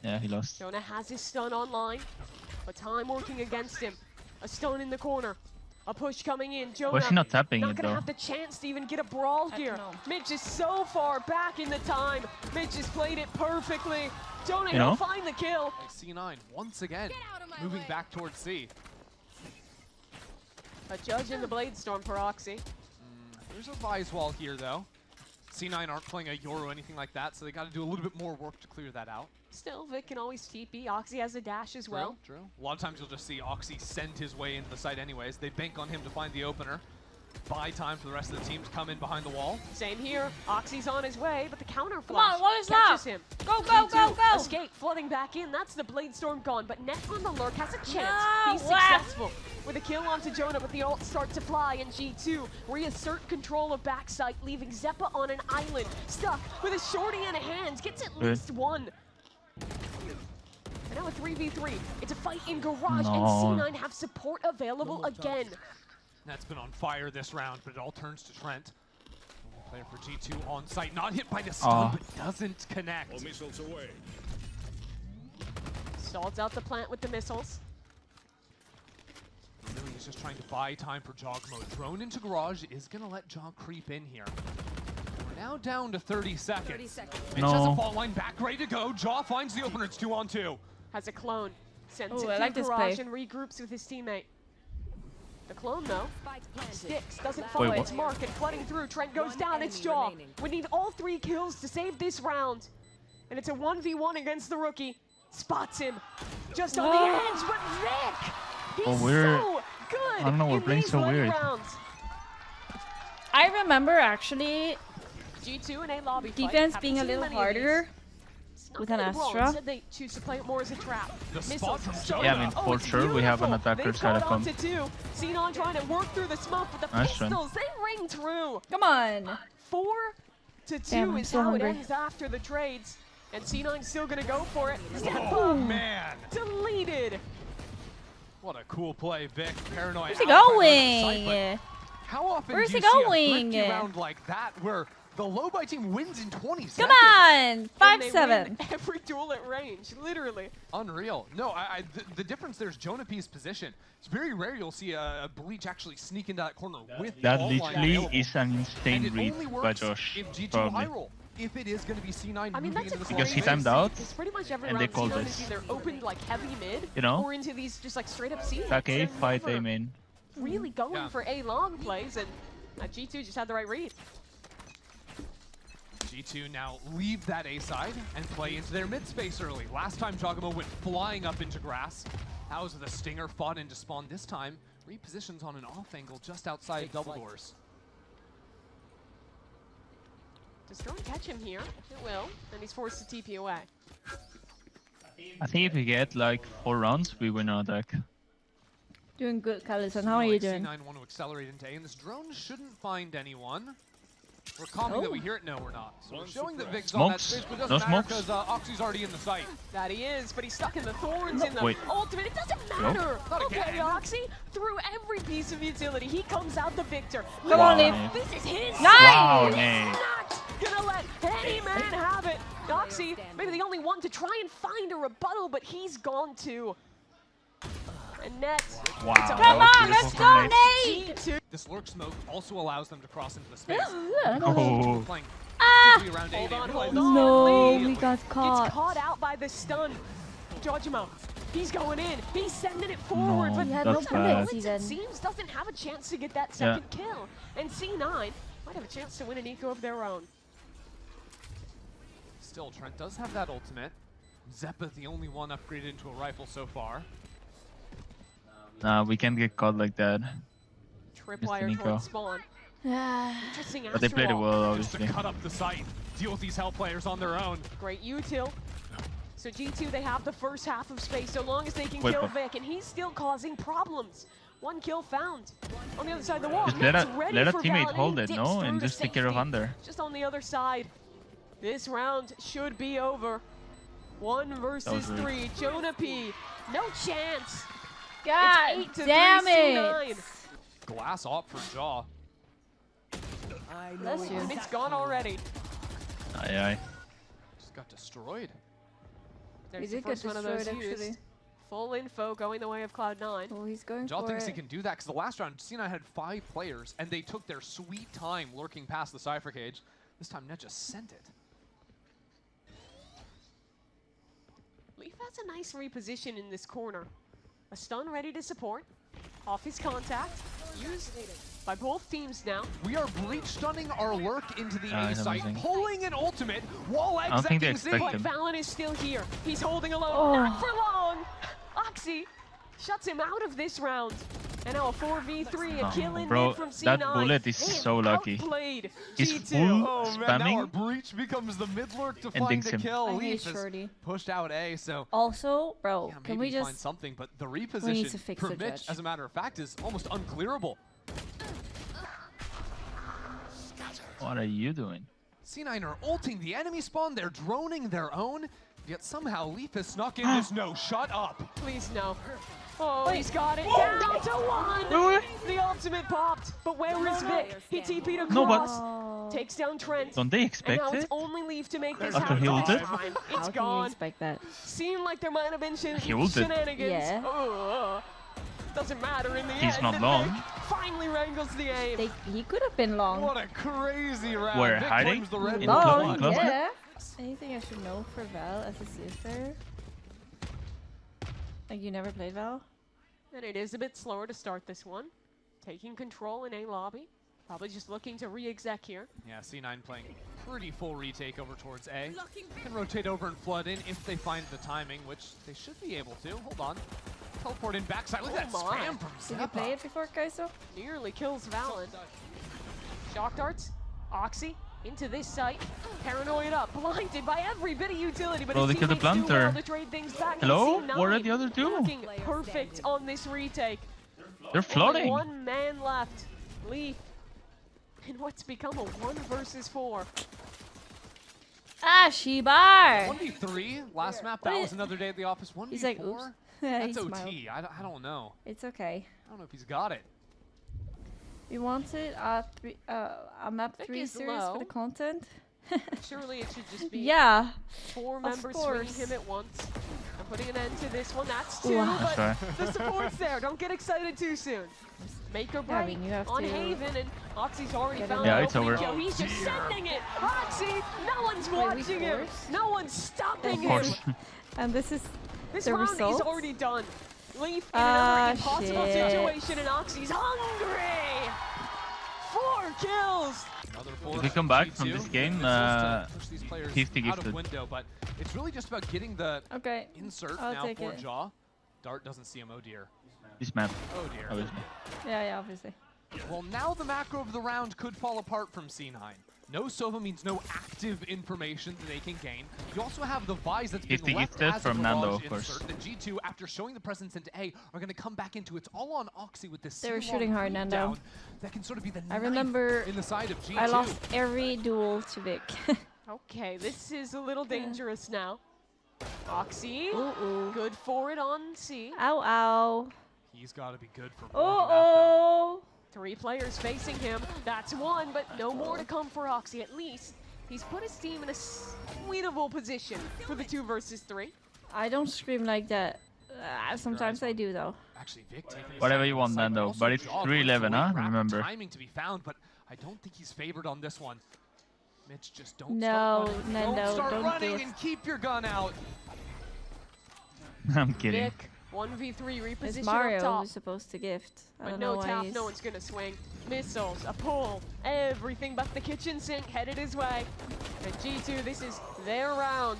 Yeah, he lost. Jonah has his stun online, but time working against him. A stun in the corner. A push coming in. Jonah Why is he not tapping not it gonna though? have the chance to even get a brawl I here. don't know. Mitch is so far back in the time. Mitch has played it perfectly. Jonah, You know? he'll find the kill. C9 once again moving back towards C. A judge in the Blade Storm for Oxy. There's a Vice wall here though. C9 aren't playing a Yoru or anything like that, so they got to do a little bit more work to clear that out. Still, Vic can always TP. Oxy has a dash as well. True. A lot of times you'll just see Oxy send his way into the site anyways. They bank on him to find the opener. Buy time for the rest of the team to come in behind the wall. Same here. Oxy's on his way, but the counter Come flash on, what is catches that? him. Go, go, go, G2, go! Escape, flooding back in. That's the Blade Storm gone, but Net on the lurk has a chance. No, He's what? successful with a kill onto Jonah, but the ult starts to fly, and G2 reassert control of backside, leaving Zeppa on an island, stuck with a shorty in hands, gets at least one. And now a 3v3. It's a fight in garage, and No. C9 have support available again. That's been on fire this round, but it all turns to Trent. Player for G2 on site, not hit by the stun, but doesn't connect. Missiles away. Stalls out the plant with the missiles. Really, he's just trying to buy time for Jog mode. Drone into garage is going to let Jog creep in here. We're now down to 30 seconds. Mitch has a No. fault line back, ready to go. Jaw finds the opener, it's 2-on-2. Has a clone. Sends Ooh, it I to like the this garage play. and regroups with his teammate. The clone, though, sticks, doesn't Wait, follow what? its mark, and flooding through. Trent goes down, it's Jaw. We need all 3 kills to save this round. And it's a 1v1 against the rookie. Spots him. Just on the edge, but Vic! He's Oh, we're- so good I don't know, we're in playing these so late weird. rounds. I remember actually G2 and A lobby fight. defense Haven't being a seen little many of these. harder It's not with an gonna brawl. Astra. Instead, they choose to play it more as a trap. The spot Missiles from so- Yeah, I mean, Oh, for it's sure we have an beautiful. attacker They've side of caught them. onto 2. C9 trying to work through the smoke, but the Nice run. pistols, they ring true. Come on! 4-2 Damn, I'm is so how hungry. it ends after the trades. And C9's still gonna go for it. Step Oh, up, man. deleted. What a cool play, Vic. Paranoid. Where's he outside line of sight, going? but how often Where's do you he see going? a flicky round like that where The low buy team wins in 20 Come seconds. on! And they 5-7. win every duel at range, literally. Unreal. No, the difference there is Jonah P's position. It's very rare you'll see a Bleach actually sneak into that corner with That all line literally available. is an And insane it read only by works Josh, if G2 probably. high roll. If it is going to be C9 I mean, moving that's into the Because he side timed lane. out, It's pretty much every and round they called C9 this. is either opened like heavy mid, You know? or into these just like straight up C. Okay, fight A main. Really going Yeah. for A long plays, and G2 just had the right read. G2 now leave that A side and play into their mid space early. Last time Jogamo went flying up into grass. That was the Stinger fought into spawn. This time, repositions on an off angle just outside double doors. Does Drone catch him here? It will, and he's forced to TP away. I think if we get like 4 rounds, we win our deck. Doing good, Callison. How are you doing? C9 want to accelerate into A, and this drone shouldn't find anyone. We're calming that we hear it. No, we're not. So we're showing that Vic's on that Smokes. space, but it No doesn't matter smokes. because Oxy's already in the site. That he is, but he's stuck in the thorns in the Wait. ultimate. It doesn't matter. Not Okay, again. Oxy, through every piece of utility, he comes out the victor. Come on, Liv, Liv. this is his. Nice! Wow, He's Nate. not gonna let any man have it. Oxy, maybe the only one to try and find a rebuttal, but he's gone too. And net. Wow. It's a Come that on, was let's beautiful go, from Nate. Nate! G2. This lurk smoke also allows them to cross into the space. Oh. Playing Ah! quickly around A, Hold they on, realize hold this on. No, Lee we got Gets caught. caught out by the stun. Jojimo, he's going in. He's sending it forward, No, but He had that's no bad. bullets it even. seems doesn't have a chance to get that second kill. And C9 might have a chance to win an eco of their own. Still, Trent does have that ultimate. Zeppa the only one upgraded into a rifle so far. Nah, we can't get caught like that. Tripwire Nico. towards spawn. Ah. Interesting But they played it Astrowall. well, Just to obviously. cut up the site, deal with these hell players on their own. Great util. So G2, they have the first half of space so long as they can Wait, kill but- Vic, and he's still causing problems. One kill found on the other side of the wall. Just Net's let ready a for teammate Valid hold and it, dips no? through And to just take care of safety. under. Just on the other side. This round should be over. 1 versus rude. 3. Jonah P. No chance. God It's 8-3 damn C9. it! Glass off for Jaw. Bless you. And it's gone already. Aye, aye. Just got destroyed. There's He the did get first one of those destroyed, used. actually. Full info going the way of Cloud9. Oh, he's going Jaw for thinks it. he can do that because the last round, C9 had 5 players, and they took their sweet time lurking past the Cypher cage. This time, Net just sent it. Leaf has a nice reposition in this corner. A stun ready to support. Off his contact. Used by both teams now. We are breach stunning our lurk into the Ah, A he's site, amazing. pulling an ultimate while don't think they execing C. expect But him. Valen is still here. He's holding alone. Oh. Not for long. Oxy shuts him out of this round. And now a 4v3, a Oh, kill in bro, mid from C9. that bullet is They have so lucky. outplayed He's G2. full Oh man, now our spamming. breach becomes the mid lurk to And find dinks the him. kill. I hate Leaf is Shorty. pushed out A, so Also, bro, yeah, can maybe we find just... something, but the We need reposition to fix for the Mitch, judge. as a matter of fact, is almost unclearable. What are you doing? C9 are ulting the enemy spawn, they're droning their own, yet somehow Leaf has snuck in this no, shut up. Please no. Oh, he's got it down to 1. The ultimate popped, but where is Vic? He TP'd across. No, but- Oh. Takes down Trent. Don't they And expect now it's it? only Leaf to make this After happen. he ulted? It's How can you gone. expect that? Seemed like there might have been He ulted. shenanigans. Yeah. Doesn't matter in the He's end. not and long. Vic finally wrangles the aim. He could have been long. What a crazy round. Where, Vic hiding? claims the red In bull. clo- Long, in close? yeah. Anything I should know for Val as a sister? Like, you never played Val? And it is a bit slower to start this one. Taking control in A lobby. Probably just looking to re-exec here. Yeah, C9 playing pretty full retake over towards A. Can rotate over and flood in if they find the timing, which they should be able to. Hold on. Teleport in backside. Look at that Oh my. spam from Did you play Zeppa. it before, Kaiso? Nearly kills Valen. Shock darts. Oxy into this site. Paranoid up. Blinded by every bit of utility, but Bro, his they killed the teammates do planter. well to trade things back. Hello? And C9 What are the other two? looking perfect on this retake. They're Only floating. one man left. Leaf. In what's become a 1 versus 4. Ah, Shibar! 1v3, last map, What that is- was another day at the office. 1v4? He's like, oops. That's He OT. smiled. I don't know. It's okay. I don't know if he's got it. We want it a map Vic 3 is series for the low. content. Surely it should just be Yeah. 4 of members swinging course. him at once. And putting an end to this one. That's 2, Wow. but That's the support's there. Don't get excited too soon. Make or Yeah, I break mean, you have on to Haven, and Oxy's already get found in an there. Yeah, it's opening. over. Yo, he's just sending it. Oxy, no one's Wait, we watching him. forced? No one's stopping Of him. course. And this is This the round result? is already done. Leaf in Ah, another impossible shit. situation, and Oxy's hungry. 4 kills. Another If force we come back G2. from this game, Missiles to push these players 50 out of gifted. window, but it's really just about getting the okay. insert I'll now take for it. Jaw. Dart doesn't see him. Oh dear. This map, Oh dear. obviously. Yeah, obviously. Well, now the macro of the round could fall apart from C9. No Sova means no active information that they can gain. You also have the Vise that's been 50 left gifted as from a Nando, barrage of course. insert. The G2, after showing the presence into A, are going to come back into it. It's all on Oxy with this They were C-long shooting hard, lead Nando. down. That can sort of be the I knife remember in the side of G2. I lost every duel to Vic. Okay, this is a little dangerous now. Oxy, Ooh. good for it on C. Ow, ow. He's got to be good for more than that, though. Oh. 3 players facing him. That's 1, but no more to come for Oxy. At least he's put his team in a winnable position for the 2 versus 3. I don't scream like that. Sometimes I do though. Actually, Vic taking his Whatever side you of the want, side, Nando, also but it's Jaw 3-11, going huh? for it. Rapid Remember. Timing to be found, but I don't think he's favored on this one. Mitch, just don't No, start running. Nando, don't start don't running gift. and keep your gun out. I'm kidding. Vic, 1v3 reposition It's up Mario top. who's supposed to gift. I But don't no know why tap, he's... no one's gonna swing. Missiles, a pull, everything but the kitchen sink headed his way. And G2, this is their round.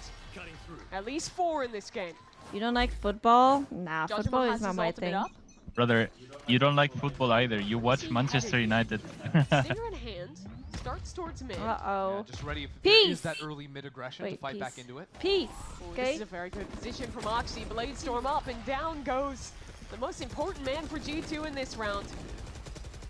At least 4 in this game. You don't like football? Nah, Judgment football has is not his my ultimate thing. up. Brother, you don't like football either. You watch Manchester United. Stinger in hand, starts towards mid. Uh-oh. Yeah, just ready if there is Peace. that early mid aggression to Wait, fight back peace. into it. Peace. Ooh, This Okay. is a very good position from Oxy. Blade Storm up and down goes the most important man for G2 in this round.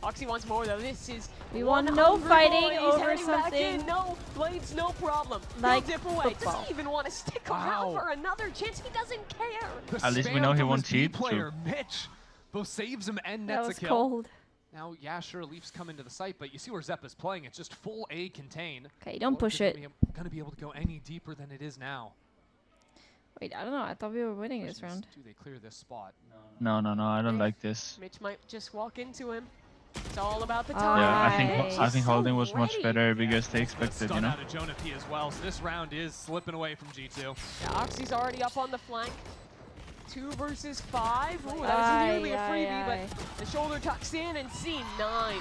Oxy wants more though. This is We one want no hungry fighting boy. He's over heading back in. something No, Blades, no problem. like He'll dip away. football. Doesn't even want to stick Wow. around for another chance. He doesn't care. The At least we spam know he from won't his B cheat, player, Mitch, both saves him and That nets was a kill. cold. Now, yeah, sure, Leafs come into the site, but you see where Zeppa's playing. It's just full A contain. Okay, don't push it. Going to be able to go any deeper than it is now. Wait, I don't know. I thought we were winning this round. Do they clear this spot? No, I don't like this. Mitch might just walk into him. It's all about the Ah. time. Yeah, I think So holding was much ready. better because they expected, Stun you know. out of Jonah P as well, so this round is slipping away from G2. Yeah, Oxy's already up on the flank. 2 versus 5. Ooh, that was nearly a freebie, but the shoulder tucks in and C9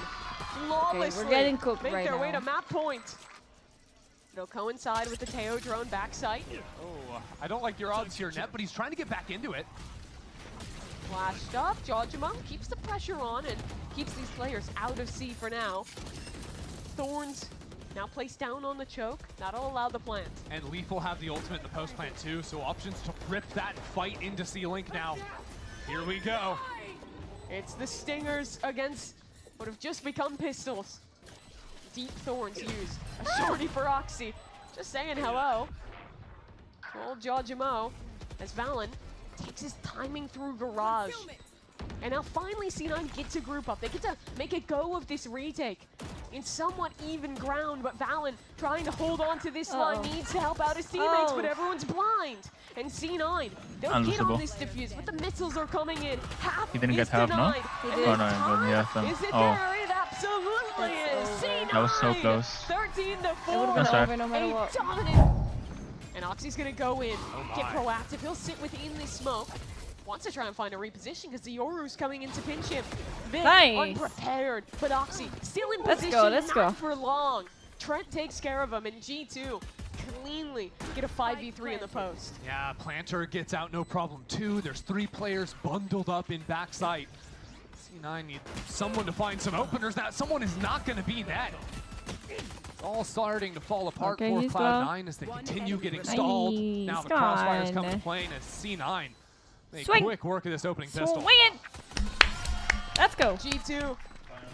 flawlessly getting cooked make right their way now. to map point. It'll coincide with the Teo drone backside. Oh, I don't like your odds here, Net, but he's trying to get back into it. Flashed up, Jajimon keeps the pressure on and keeps these players out of C for now. Thorns now placed down on the choke. That'll allow the plant. And Leaf will have the ultimate in the post plant too, so options to rip that fight into C-Link now. Here we go. It's the Stingers against what have just become pistols. Deep Thorns used. A shorty for Oxy. Just saying hello. Old Jajimo as Valen takes his timing through Garage. And now finally C9 gets a group up. They get to make a go of this retake in somewhat even ground, but Valen trying to hold on to this line, needs to help out his teammates, but everyone's blind. And C9, they'll get on Unlosable. this defuse, but the missiles are coming in. Half He didn't is get half, no? denied. He And did. then Oh, no, time, yeah, some- is it oh. there? It absolutely is. C9. That was so close. 13 to 4. It would have That's been right. over no matter A what. dominant. And Oxy's gonna go in, get my. proactive. He'll sit within the smoke. Wants to try and find a reposition because the Yoru's coming in to pinch him. Vic, Nice. unprepared, but Oxy still in Let's position, go, let's not go. for long. Trent takes care of him, and G2 cleanly get a 5v3 in the post. Yeah, Planter gets out no problem too. There's 3 players bundled up in backside. C9 need someone to find some openers. That someone is not going to be that. It's all starting to fall apart Okay, for he's Cloud9 as they continue getting stalled. Now the Nice, crossfires come come to on. play, and as C9 make Swing. quick work of this opening pistol. Swing it! Let's go. G2.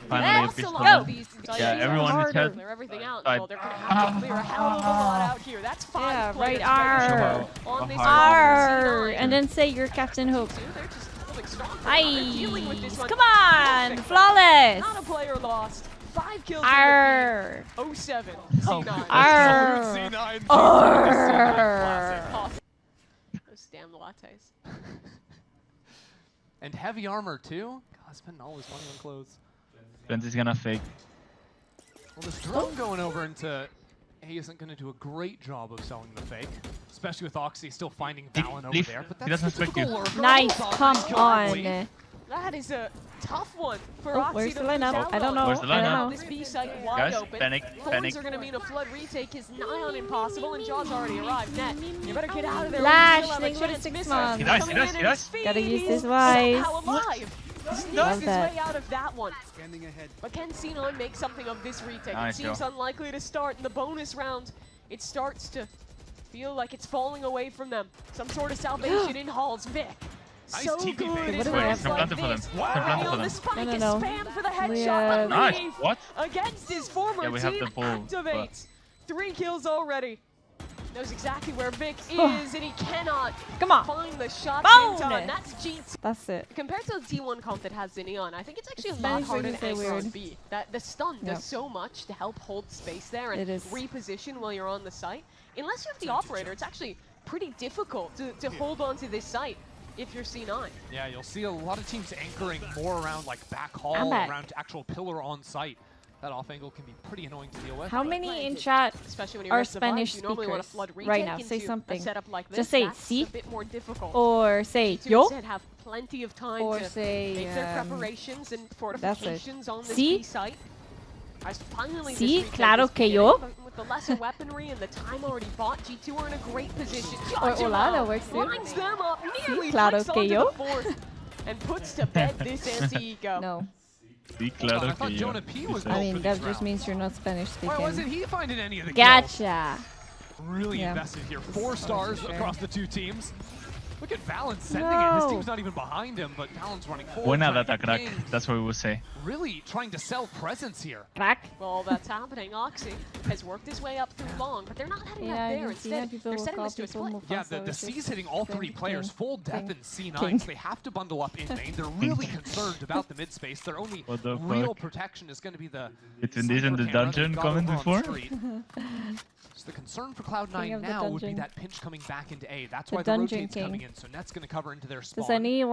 Finally a Let's pistol. allow Go. these Yeah, everyone is harder. head. clear everything out. Side. Well, they're gonna have to clear a hell of a lot out here. That's 5 Yeah, players right, ready arr. on this Arr. Arr! And then say you're Captain Hook. They're just holding They're dealing with this Nice. one. Come on. Perfect. Flawless. Not a player lost. 5 kills Arr. in the 07 Oh, C9. Arr. C9 Arr. Those damn lattes. And heavy armor too. God, spending all his money on clothes. Brent is gonna fake. Well, this drone going over into A isn't going to do a great job of selling the fake, especially with Oxy still finding Valen over Leaf. there. But He that's doesn't the expect you. typical lurker. Nice. It's Come already on. killed. That is a tough one for Oh, Oxy where's to the lose lineup? out I don't on. know. Where's the I lineup? don't know. This B site wide Guys, open. panic, Horns panic. are going to mean a flood retake is nigh on impossible, and Jaw's already arrived. Net, you better get out of there. Lash, or you still have a thanks for the chance. 6 Misses. months. He dies, Coming he dies, in he and dies. his Gotta use feed this is wise. somehow alive. Sneaks Love his that. way out of that one. Scanning ahead. But can C9 make something of this retake? Nice, It seems Joe. unlikely to start in the bonus round. It starts to feel like it's falling away from them. Some sort of salvation in Halls. Vic. Nice So TP good bait. in What do we rounds have? like Planted for them. this. Planted Already for on them. the spike No, is no. spam for the We headshot. have- But Nice. Leaf What? against his former Yeah, we have team the bull, activates. 3 kills already. Knows exactly where Vic is, and he cannot Come on. find the shot Boom! in time. That's G2. That's it. Compared to the T1 comp that has Xeneon, I think it's actually a It's lot very harder weird to to say anchor on weird. B. That the stun Yep. does so much to help hold space there and It is. reposition while you're on the site. Unless you have the operator, it's actually pretty difficult to hold on to this site if you're C9. Yeah, you'll see a lot of teams anchoring more around like back I'm hall, back. around actual pillar on site. That off angle can be pretty annoying to deal with. How many in chat Especially when you're are against the Vibe, Spanish you normally want to speakers flood retake right now? Say into something. a setup like this. Just say That's "sí" a bit more difficult. or say To yo instead have plenty of time or to say make their preparations and fortifications on this ¿Sí? B site. As finally ¿Sí? this retake Claro is que beginning, yo. but with the lesser weaponry and the time already bought, G2 are in a great position. Or hola, that Jamal works too. lines them up, nearly claro breaks que onto yo. the fourth and puts to bed this anti-eco. no. Sí, I claro thought que Jonah yo. P was I built mean for that these just rounds. means you're not Spanish Why wasn't speaking. he finding any of the kills? Gotcha. Really Yeah. invested here. 4 for stars sure. across the 2 teams. Look at Valen sending it. His No. team's not even behind him, but Valen's running forward. Buena trying to data crack. ping, That's what we would say. Really trying to sell presence here. Crack. Well, that's happening. Oxy has worked his way up through long, but they're not heading Yeah, up I there. can see that Instead, people they're will setting call this to a people split. Mufasa. Yeah, the It's C's just hitting all king, 3 players. king, Full death king, in C9, king. so they have to bundle up in main. They're really concerned about the mid space. Their only What the real fuck? protection is going to be the Between this and sniper the camera dungeon they've got comment over on before? street. So the concern for King Cloud9 of the now would be dungeon. that pinch coming back into A. That's The why the dungeon rotate's king. coming in, so Net's going to cover into their spawn. Does any If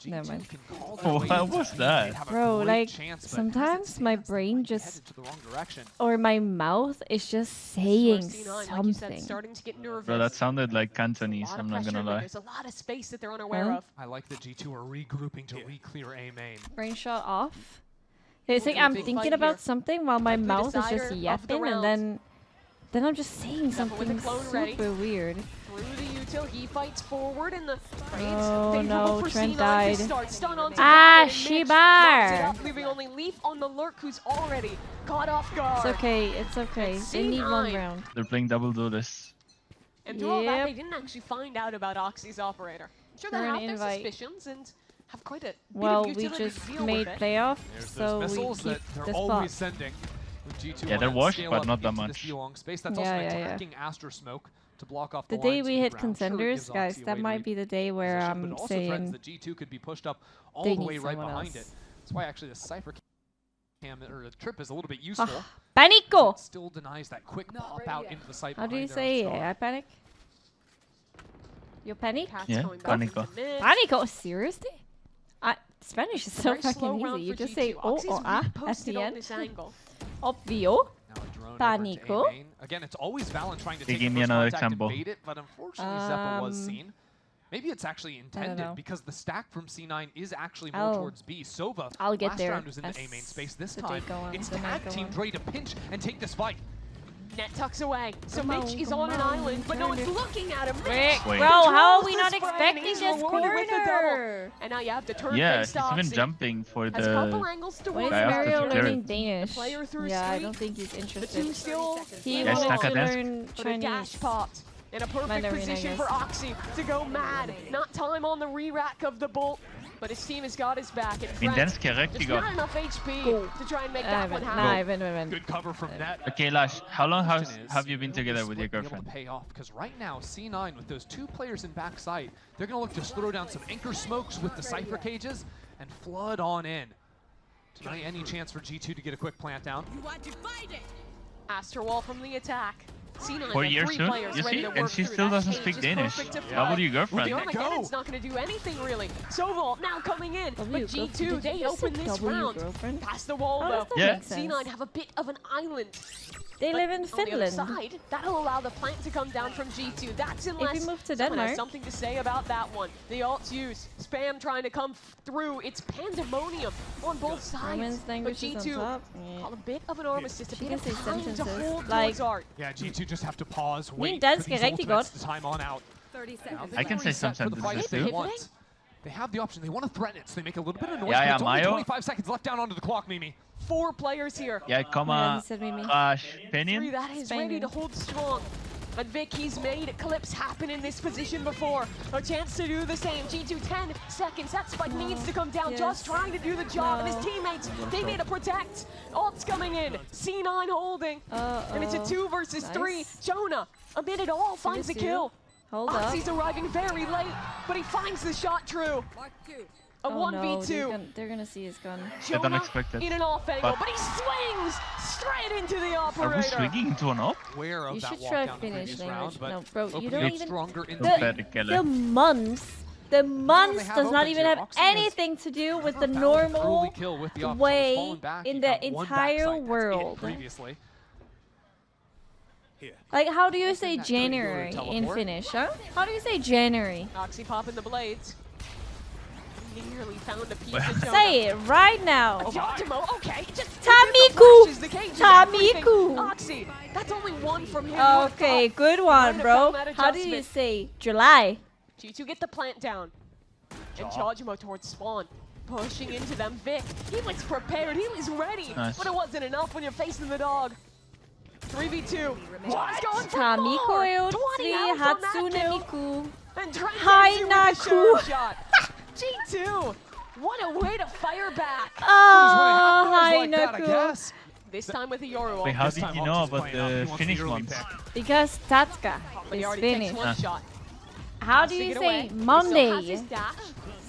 G2 Never mind. can call Oh, their way what into was B, that? they'd have a Bro, great like, chance, but sometimes as it my stands, they brain might be just- headed to the wrong direction. or my mouth is just So saying C9, like you said, something. starting to get nervous. Bro, that sounded like There's a Cantonese, lot of I'm not pressure, gonna but lie. There's a lot of space that they're unaware Huh? of. I like that G2 are regrouping to re-clear A main. Brain shot off. It's like Ooh, I'm big thinking fight about here. something while my Like the mouth is just decider of the yapping, round. and then I'm just saying Except for with the something clone ready. super weird. Through the util, he fights forward, and the Oh, no, Trent died. Stun onto Ah, Gavin, and Mitch Shibar. knocks it up, leaving only Leaf on the lurk, who's already caught off guard. It's okay. It's okay. They need one C9. round. They're playing double duelist. And through all that, Yep. they didn't actually find out about Oxy's operator. I'm sure they We're have gonna their invite- suspicions and have quite a Well, bit of we utility just to deal made with it. playoff, There's so those we missiles keep that they're the always spot. sending. With G2 Yeah, there wanna was, scale but up not that into this much. B long space. That's Yeah, also yeah, yeah. attacking Astra Smoke to block off The the day lines we to hit the ground. Sure, it contenders, gives guys, Oxy a that way to might be the day where reposition, but I'm it also threatens saying that G2 could be pushed up all they the need way right someone behind else. it. That's why actually the Cypher cam or the trip is a little bit useful. Panico! It still denies that quick pop out into the site. How do you behind say their it? star. I panic? You panic? Cat's Yeah, going back Panico. into mid. Panico? Seriously? Spanish is so Very slow fucking round easy. You for just G2. say o Oxy's or a at reposted the on end. this angle. Obvio. Now a drone over Panico. to A main. Again, it's always Valen trying to They take gave the me first another contact and example. bait it, but unfortunately Zeppa was Um, seen. Maybe it's actually intended know. because the stack from C9 is actually more Oh. towards B. Sova I'll get last there round was in the as A main space. This the day time go on, it's the night tag go team on. ready to pinch and take this fight. Net tucks away. So Come Mitch on, is come on an on, island, but no turn one's it. looking at him. Rick, Mitch Wait. bro, how are we controls not the spray, and expecting he's this rewarded with the double. corner? And now you have to turn Yeah, face he's to even Oxy. jumping for Has a couple the... angles to When work is Guy off on. the Mario turret. learning Danish? player through Yeah, I street. don't think he's The two interested. still He Yes, wants to Takades. learn but a dash Chinese. popped. In a perfect Mandarin, I position guess. for Oxy to go mad. Not time on the re-rack of the bolt. But his team has got his back. And Min den Trent, skal rigtig there's godt. not enough HP to try and make that one happen. Nej, vent. Good cover from net. Okay, Lars, how long Question is, have you been will together this with your split be able girlfriend? to pay off? Because right now, C9 with those 2 players in backside, they're going to look to throw down some anchor smokes with the Cypher cages and flood on in. Tonight, any chance for G2 to get a quick plant down? Asterwall from the attack. C9 4 have years 3 soon, players you ready see? to And work she through still that doesn't cage. speak Is Danish. perfect to How fly. about your Well, girlfriend? the Let it go. Armageddon's not going to do anything really. Soval now coming in, but W, G2 they open this round. girlfriend? Past the wall How does though. that Yeah. make sense? C9 have a bit of an island. They But live in on the other Finland. side, that'll allow the plant to come down from G2. That's unless we move to someone has Denmark- something to say about that one. The ults use spam trying to come through. It's pandemonium on both sides. Roman's But language is on G2 top. call a bit of an armistice to She be can able say time to sentences. hold Like- towards Art. Yeah, G2 just have to pause, Min wait dansk for these rigtig ultimates godt. to time on out. 30 Now, seconds. they I can say some reset for the fight sentences if they too. want. They have the option. They want to threaten it, so they make a little bit of noise. Ja, but ja, it's only Mayo. 25 seconds left down onto the clock, Mimi. 4 players here. Jeg Ja, kommer he said Mimi. fra 3 Spanien. that is Spain. ready to hold strong. And Vic, he's made clips happen in this position before. A chance to do the same. G2 10 seconds. That spike needs to come down. Yes. Just trying to do the job. And his No. teammates, they need to protect. Ult's coming in. C9 holding. And it's a 2 versus 3. Nice. Jonah, amid it all, finds the Seriously? kill. Hold up. Oxy's arriving very late, but he finds the shot true. Mark 2. A Oh, 1v2. no, they're gonna see his gun. They don't Jonah expect it. in an off angle, But- but he swings straight into the Are we operator. swinging into an op? Aware of You that should walk try down the Finnish previous language. round, but No, bro, you opening don't up even- stronger in The- the The months have does not open even tier. have Oxy has anything to do with the found a normal early kill with the op, so he's way fallen back. in He the got one entire backside. That's it world. previously. Like, how do you say Isn't that pretty good January to in teleport? Finnish, huh? How do you say January? Oxy popping the blades. Nearly found a piece Well, of Jonah. Say it right now. Giotimo, okay, just Tamiku! flashes the cage and Tamiku! everything. Oxy, that's only 1 from him. You would've Okay, thought. good Trying one, to bro. found that How do you adjustment. say July? G2 get the plant down. And Giotimo towards spawn. Pushing into them. Vic, he was prepared. He was ready. Nice. But it wasn't enough when you're facing the dog. 3v2. What's going for Tamiko more? Eotsi, 20 out from that Hatsune kill. Miku. And Trent Hi, hits you with a Naku. sheriff shot. G2, what a way to fire back. Oh, hi, Like that, I Naku. guess. This time with the Yoru Wait, ult. how This did time you Ox know is about playing up. He the wants the Finnish early ones? pick. Because Tatska But he is already takes Finnish. 1 shot. How Has do to you get say away. He still has Monday? his dash.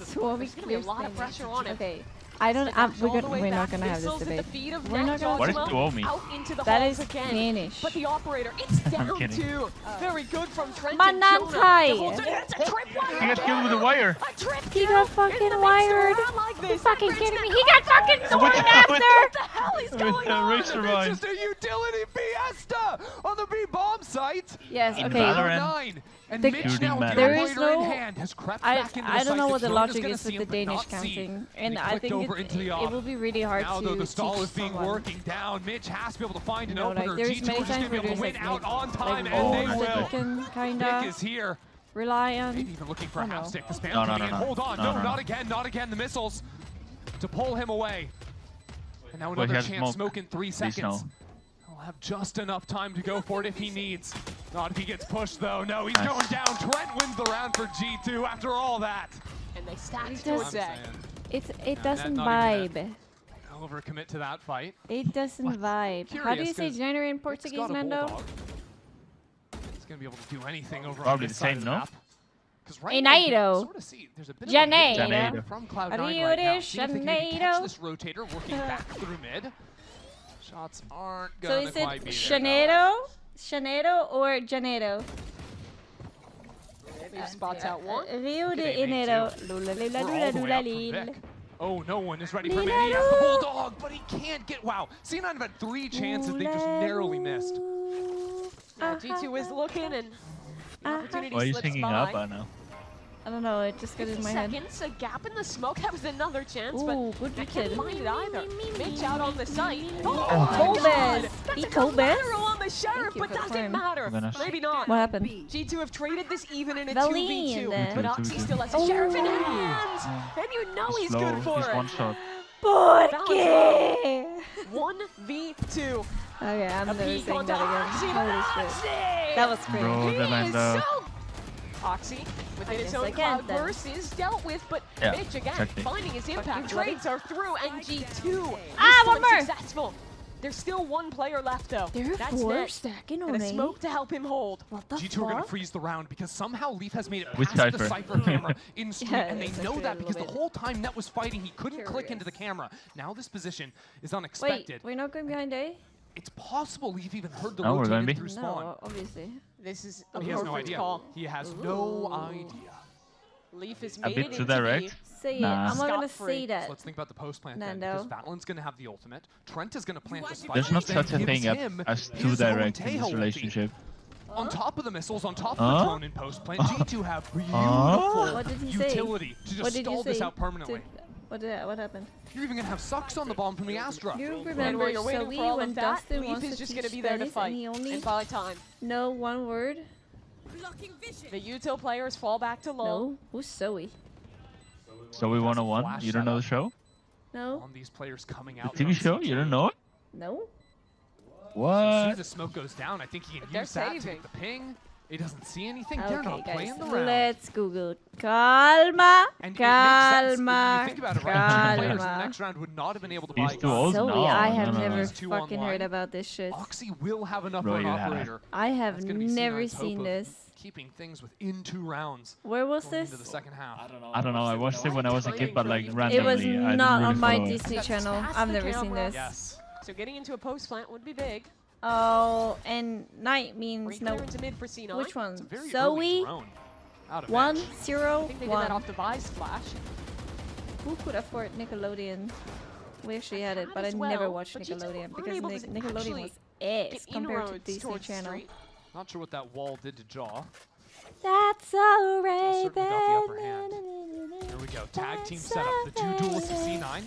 So There's gonna be a lot of pressure on him. Okay, I don't. We're not gonna have this debate. We're not gonna. What is duo mean? Out into the That halls is again. Finnish. But the operator, it's down kidding. 2. Very good from Trent Manantai. and Jonah. It's a trip wire He got killed with a again. wire. A trip He kill got in fucking the midst of a wired. round like You this. fucking That kidding me? brings He got fucking With- sword with- after. What the hell is With going the on? razor It's line. just a utility fiesta on the B bomb site. Yes. In Okay. Valorant. 9. And The- Mitch Shooting now with matters. the There is operator in no- hand has crept I back into the don't site know that what the Jonas logic gonna is see with the him but Danish not see. counting, And and he I clicked think over into the it will be really hard Now to though the stall teach is being someone. working down, Mitch has to be able to find an You know, opener. like there's G2 many is just times going to be where able there's to win out on time, like and they rules that will. you can Vic kinda is here. rely Maybe on. even looking for Oh, a no. half stick. The spam No, no, coming no, in. no. Hold on. No, No, no. not again. Not again. The missiles to pull him away. And now Well, he another has chance. smoke. Smoke in 3 Please seconds. no. He'll have just enough time to go for it if he needs. Not if he gets pushed, though. No, he's Nice. going down. Trent wins the round for G2 after all that. And they stack It towards does- A. It doesn't not even vibe. Overcommit to that fight. It doesn't What? vibe. How do you Curious, say 'cause January in Vic's Portuguese, got a Nando? bulldog. He's going to be able to do anything over Probably on this the side same, of the no? map. 'Cause right now, you can Janeiro. sort of see there's a bit Janeiro. of a mid from Cloud9 Rio right de now. See if they can maybe catch Janeiro. this rotator working back through mid. Shots aren't So going is to it quite be there. Janeiro, Janeiro or Janeiro? He spots out one. Rio de Good aim, Janeiro. too. Lula lula We're all lula the way lula up from lil. Vic. Oh, no one is ready for him. Lila He has the Lou. bulldog, but he can't get. Wow. C9 have had 3 chances. They just narrowly missed. Yeah, G2 is looking and the opportunity Why are you slips singing by. ABBA now? I don't know, it just got 50 in my head. seconds, a gap in the smoke. That was another chance, Ooh, but good I can't kid. find it either. Mitch out on the site. Oh, my Tobes. God. That's He a Tobes. collateral on the sheriff, you but for the doesn't claim. matter. Venice. Maybe not. What happened? G2 have traded this even in a Valine. 2v2, but Oxy 2v2. still has a sheriff in hands, and you know he's Slow, good for he's it. one shot. Porque? 1v2. Okay, I'm A never peek saying onto that Oxy, again. but Holy shit. Oxy! That was crazy. Bro, He the is man, so Oxy, within I its guess own I can't cloud then. burst, is dealt with, but Yeah, Mitch again exactly. finding his impact. you, buddy. Trades are through, and G2 Ah, this one time more. successful. There's still one player left though. They're That's four Net. stacking And on a A. smoke to help him hold. What the G2 are going to fuck? freeze the round because somehow Leaf has made it With past the Cypher. Cypher camera in street, Yeah, and they it's know actually a that because little the bit whole time Net was fighting, he couldn't click into the camera. Now this position is unexpected. Wait, we're not going behind A? It's possible Leaf even heard the No, we're rotate going in B. through spawn. No, obviously. This is a He has no perfect idea. call. He has no idea. Leaf has A made bit it too into direct. Say Nah. it. I'm not gonna Scot-free. say So that. let's think about the post plant Nando. then, because Vatlin's going to have the ultimate. Trent is going to plant the spike. There's not then such a gives thing him as too his own direct in tail this ulti. relationship. On top of the missiles, on top of Huh? the drone in post plant, G2 have What did beautiful he say? utility to What just did you stall this say? out permanently. What happened? You're even going to have sucks on the bomb from the Astra. You And remember while you're waiting for Zoe all when of that, Dustin Leaf wants is to just teach going to be there to Spanish fight and he only and buy time. know one word? The util players fall back to low. No. Who's Zoe? So we 101. You don't know the show? No? On these players coming out. The TV from show? CT. You don't know it? No? As soon What? as the smoke goes down, I think he can They're use that to saving. get the ping. He doesn't see anything. They're Okay, not guys. playing the round. Let's Google. Calma. And it makes sense. If Calma. you think about it, right? Two players in the Calma. next round would not have been able to He's buy too old? Zoe, No, I no, have no, no. never These two fucking online. heard about this shit. Oxy will have enough Bro, for an you have. operator. I have That's gonna be never C9's hope seen of this. Keeping things within 2 rounds Where was going this? into the second half. I don't know. I watched it when I was a kid, but like It randomly. was I didn't not really on my follow it. Disney That's channel. past I've the never seen camera. this. Yes. So getting into a post plant would be big. Oh, and night means Free no. clear into mid for C9. Which one? It's a very early Zoe? drone out of 1, edge. 0, I think they did that 1. off the buy splash. Who could afford Nickelodeon? We actually had it, Had but I as never well, watched but you Nickelodeon weren't because able to Nickelodeon actually was ass Get compared to inroads Disney towards Channel. street. Not sure what that wall did to Jaw. That's alright. Certainly got the upper hand. There we go. Tag team setup. The two duelists of C9.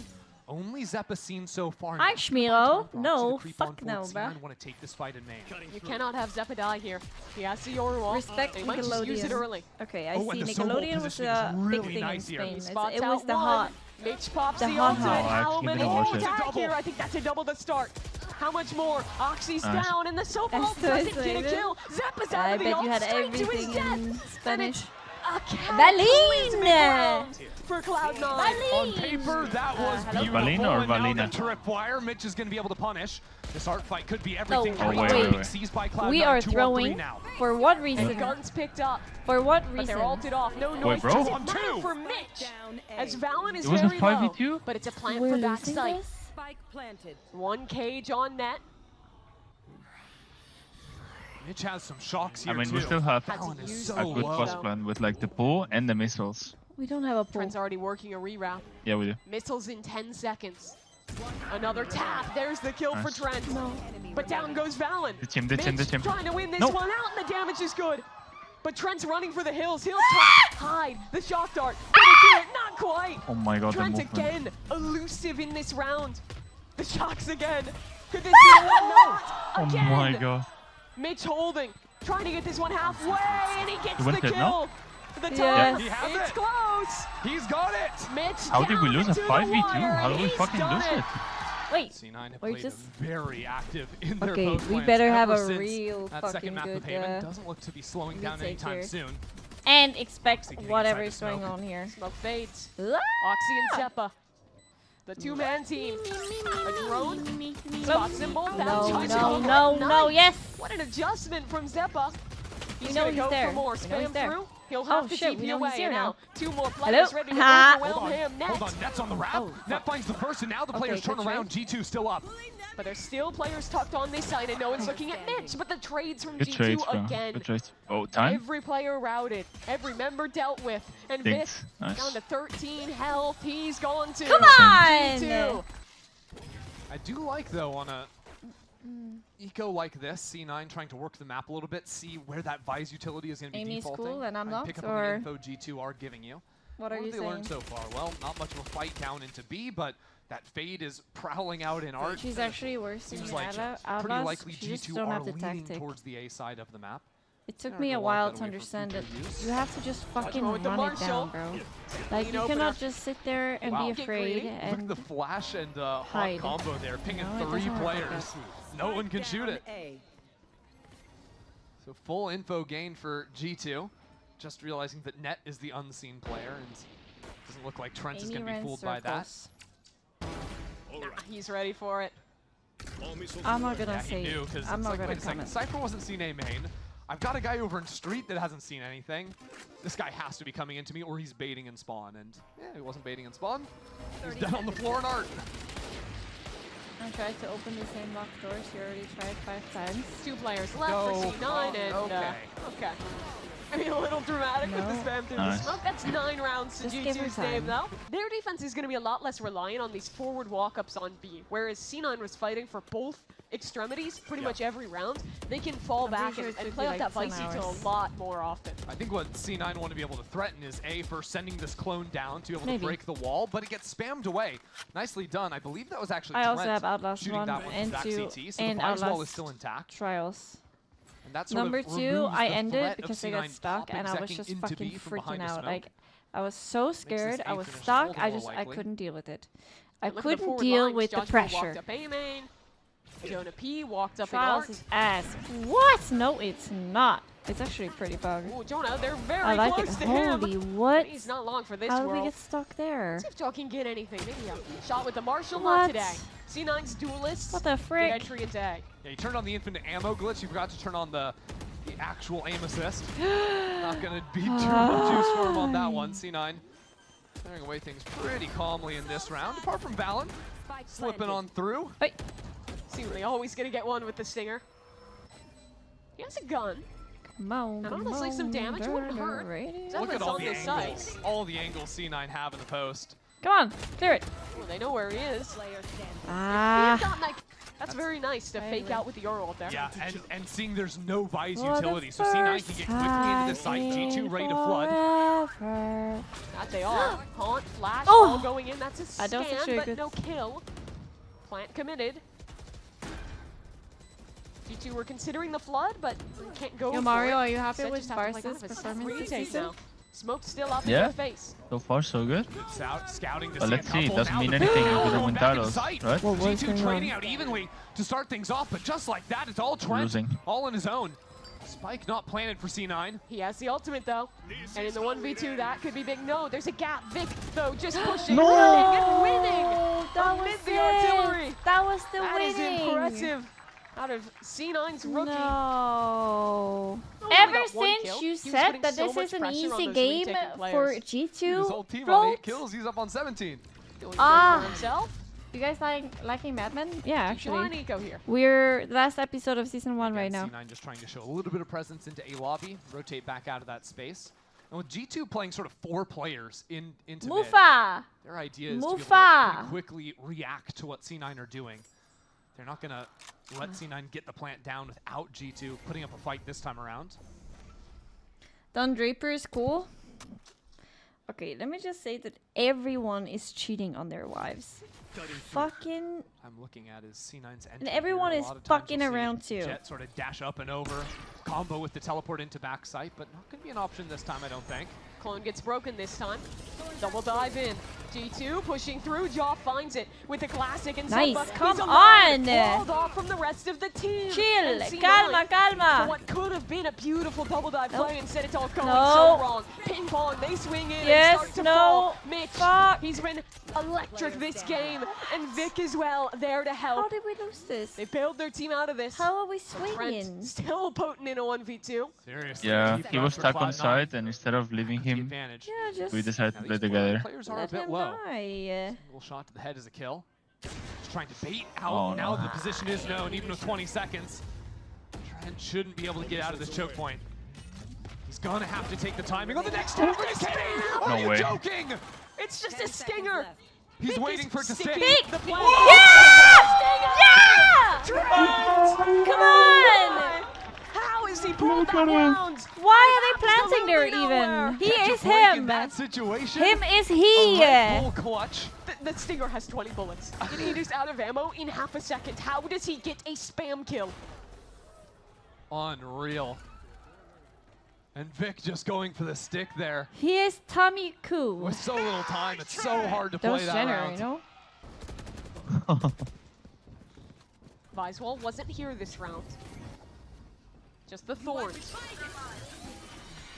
Only Zeppa seen so far. Hi, Now, Schmiro. time for Oxy No, to creep on fuck no, towards bruh. C9, want to take this fight in main. You cannot have Zeppa die here. He has the Yoru wall. Respect They might just use it Nickelodeon. early. Okay, I Oh, see and the solo Nickelodeon was position a is really big thing nice in here. Spain. He It's- spots It was out the one. hot. Mitch pops The the hot ultimate. hot. Oh, How actually many gonna more watch it. attack here? I think that's a double the start. How much more? Oxy's Nice. down, and the Soap Esto ult doesn't es get a later. kill. Zeppa's out I of the bet ult, you had straight to his everything death. in And Spanish. it's a Valine! cataclysmic round for Cloud9. On paper, that was hello? beautiful. Valina or and now Valina? the tripwire, Mitch is going to be able to punish. This art fight could be everything. No, for wait, Cloud9. wait, wait. Seized by Cloud9, We are 2 on 3 throwing. now. For what And reason? the gun's picked up, For what but they're reason? ulted off. No noise. bro. Just On fire two. for Mitch. As Valen is It wasn't very 5v2? low, but it's a plant We're for losing backside. this? Spike planted. One cage on net. Mitch has some shocks here I mean, too. we still have Had to Valen is use so a good low. post plan with like the pull and the missiles. We don't have a pool. Trent's already working a reroute. Yeah, we do. Missiles in 10 seconds. Another tap. There's the kill for Nice. Trent. But down goes Valen. The chim, the chim, the Mitch chim. trying to win this No. one out, and the damage is good. But Trent's running for the hills. He'll hide the shock dart. Gonna do it, not quite. Oh my god, the Trent movement. again, elusive in this round. The shocks again. Could this be the one? Not Oh again. my god. Mitch holding, trying to get this one halfway, and he gets You the went it, kill. no? The Yeah. time, He has it's it. close. He's got it. Mitch How did we down lose a to the 5v2? wire, How and did we he's fucking done lose it? Wait. C9 have We're played just- very active in their Okay, post we plans better have ever a since real that fucking second map of good, payment doesn't look to be slowing down retake anytime here. soon. And expect Oxy getting whatever inside is the going smoke. on here. Smoke fades. Ah! Oxy and Zeppa. The two-man team. A drone. Spot symbol. That No, charge no, combo. no, no, Nice. yes! What an adjustment from Zeppa. He's We know gonna he's go there. for more. We know Spam he's there. through. He'll Oh, have to shit, TP we know he's away. here And now. now, two more players ready to Ha. overwhelm Hold him. on, Net. hold on. Net's on the wrap. Oh, Net fuck. finds the first, and now the Okay, players turn good around. trade. G2 still up. But there's still players tucked on this side, and no one's looking at Mitch. But the trades from Good G2 trades, bro. again. Good trades. Oh, time? Every player routed, every member dealt with, and Thanks. Vic Nice. down to 13 health. He's gone to Come on! G2. I do like, though, on a eco like this, C9 trying to work the map a little bit, see where that Vise utility is going to be Amy's defaulting. cool and I'm and not, pick up on or- the info G2 are giving you. What are What you have they learned saying? so far? Well, not much of a fight down into B, but that Fade is prowling out in Arch. She's actually worse than Seems like Ada. pretty likely She just G2 don't are have the leaning tactic. towards the A side of the map. It took Never me a gonna while lock that to away for understand that future use. you have to just fucking with the run it Marshall. down, bro. Like, Clean you opener. cannot just sit there and Wow. be Get afraid greedy. Look at and the flash and hot hide. combo there, pinging No, it 3 doesn't work like players. that. No one can shoot Down it. A. So full info gain for G2. just realizing that Net is the unseen player, and doesn't look like Trent is 80 going to be ran fooled by that. circles. Nah, he's ready for it. I'm not gonna Yeah, he say. knew, because I'm it's not like, gonna wait a second, comment. Cypher wasn't seen A main. I've got a guy over in street that hasn't seen anything. This guy has to be coming into me, or he's baiting in spawn. And yeah, he wasn't baiting in spawn. He's dead on the floor in art. I tried to open the same locked doors. You already tried 5 times. 2 players left No. for C9 and Okay. okay. I mean, a little dramatic with the No. spam through the Nice. smoke. That's 9 rounds to Just give her G2's name, time. though. Their defense is going to be a lot less reliant on these forward walk-ups on B, whereas C9 was fighting for both extremities pretty much every round. They can fall I'm back pretty sure and it took play you off like that 10 VCT hours. a lot more often. I think what C9 want to be able to threaten is A, for sending this clone down to be able Maybe. to break the wall, but it gets spammed away. Nicely done. I believe that was actually I also Trent have Outlast shooting 1 that one from and back 2 CT, so and the Vise wall is Outlast still intact. Trials. And that sort Number of 2, removes I the ended threat of because I got C9 stuck pop and I was execing just into fucking B from freaking behind the out. smoke. Like, I was so this scared. I A was finish all stuck. the I more just I likely. couldn't deal with it. I Look at the couldn't forward deal lines. with the Judgment pressure. walked up A main. Jonah P walked up Trials in is ass. What? No, it's not. It's actually pretty bug. art. Ooh, Jonah, they're very I like it. close to Holy him. what? He's not long for this How did we world. get stuck there? See if Joe can get anything. Maybe a shot with the Marshall. What? Not today. C9's duelists. What the Good frick? entry into A. Yeah, you turned on the infinite ammo glitch. You forgot to turn on the actual aim assist. Not going to be too much use for him on that one. C9 clearing away things pretty calmly in this round. Apart from Valen slipping on through. Wait. Seemingly always going to get one with the Stinger. He has a gun. Come on, And honestly, some damage wouldn't hurt. Look at It's all on the the angles. site. All the angles C9 have in the post. Come on, clear it. Well, they know where he is. Ah. That's very nice to fake out with the Earl there. Yeah, and seeing there's no Vise For the utility, so C9 can get quickly into the site. G2 ready to flood. Forever. That they are. Haunt, Flash, Oh! all going in. That's a scan, That was actually a but good- no kill. Plant committed. G2 were considering the flood, but can't go Yo, for Mario, it. are you happy Instead with just have to play kind Barca's of a performance this retake season? now. Smoke still up Yeah. in their face. So far, so good. Good scouting to But see a let's see, it couple. doesn't Now mean the anything big if we going don't win back in titles, sight. right? What was G2 going trading on? out evenly to start things off, but just like that, it's all Trent, Losing. all on his own. Spike not planted for C9. He has the ultimate though. And in the 1v2, that could be big. No, there's a gap. Vic, though, just pushing, No! running, and winning. Oh, that was Amid the it. artillery. That was the That is winning. impressive. Out of C9's rookie. No. only Ever got one since kill. you He was said putting that so this much is an pressure on easy those game retaken for players. G2, His whole team on 8 vote. kills, he's up on 17. Doing good Ah. for himself. You guys liking Mad Men? Yeah, Actually, actually. Nico here. We're the last episode of season 1 right now. C9 just trying to show a little bit of presence into A lobby, rotate back out of that space. And with G2 playing sort of 4 players into mid, Mufa! their idea is to be able to Mufa! pretty quickly react to what C9 are doing. They're not going to let C9 get the plant down without G2 putting up a fight this time around. Don Draper is cool. Okay, let me just say that everyone is cheating on their wives. Fucking... I'm looking at is C9's entry And everyone here. A is lot of times fucking you'll see around too. Jet sort of dash up and over, combo with the teleport into backside, but not going to be an option this time, I don't think. Clone gets broken this time. Double dive in. G2 pushing through. Jaw finds it with a classic and Nice, Zumba. come He's alive, on. walled off from the rest of the team. Chill! And C9 Calma, for calma! what could have been a beautiful double dive Nope. play, instead it's all going No. so wrong. Ping pong, they swing in Yes, and start to no, fall. Mitch, fuck. he's been electric this game, and Vic as well there to How help. did we lose this? They bailed their team out of this. How are we Trent swinging? still potent in a 1v2. Seriously. Yeah, keep he was going for stuck on Cloud9. site, and instead of leaving The him, advantage. Yeah, just we decided Now to play these together. players are a let bit him low. die. Little shot to the head is a kill. Just trying to bait out. Oh, Now no. the position is known, even with 20 seconds. Trent shouldn't be able to get out of this choke point. He's gonna have to take the timing on the next tap. Are you kidding? Are No you way. joking? It's just a stinger. He's Vic waiting is for it to stick. sticking the plan. Yeah! Trent! Come on! How is he pulled that round? Why are they planting there Absolutely nowhere. even? He Catch a is break in him. that situation. Him is A he. Red Bull clutch. The stinger has 20 bullets. And he is out of ammo in half a second. How does he get a spam kill? Unreal. And Vic just going for the stick there. He is Tommy Koo. With so little time, it's so hard to play Those that Jenner, round. you know? Viswall wasn't here this round. Just the thorns.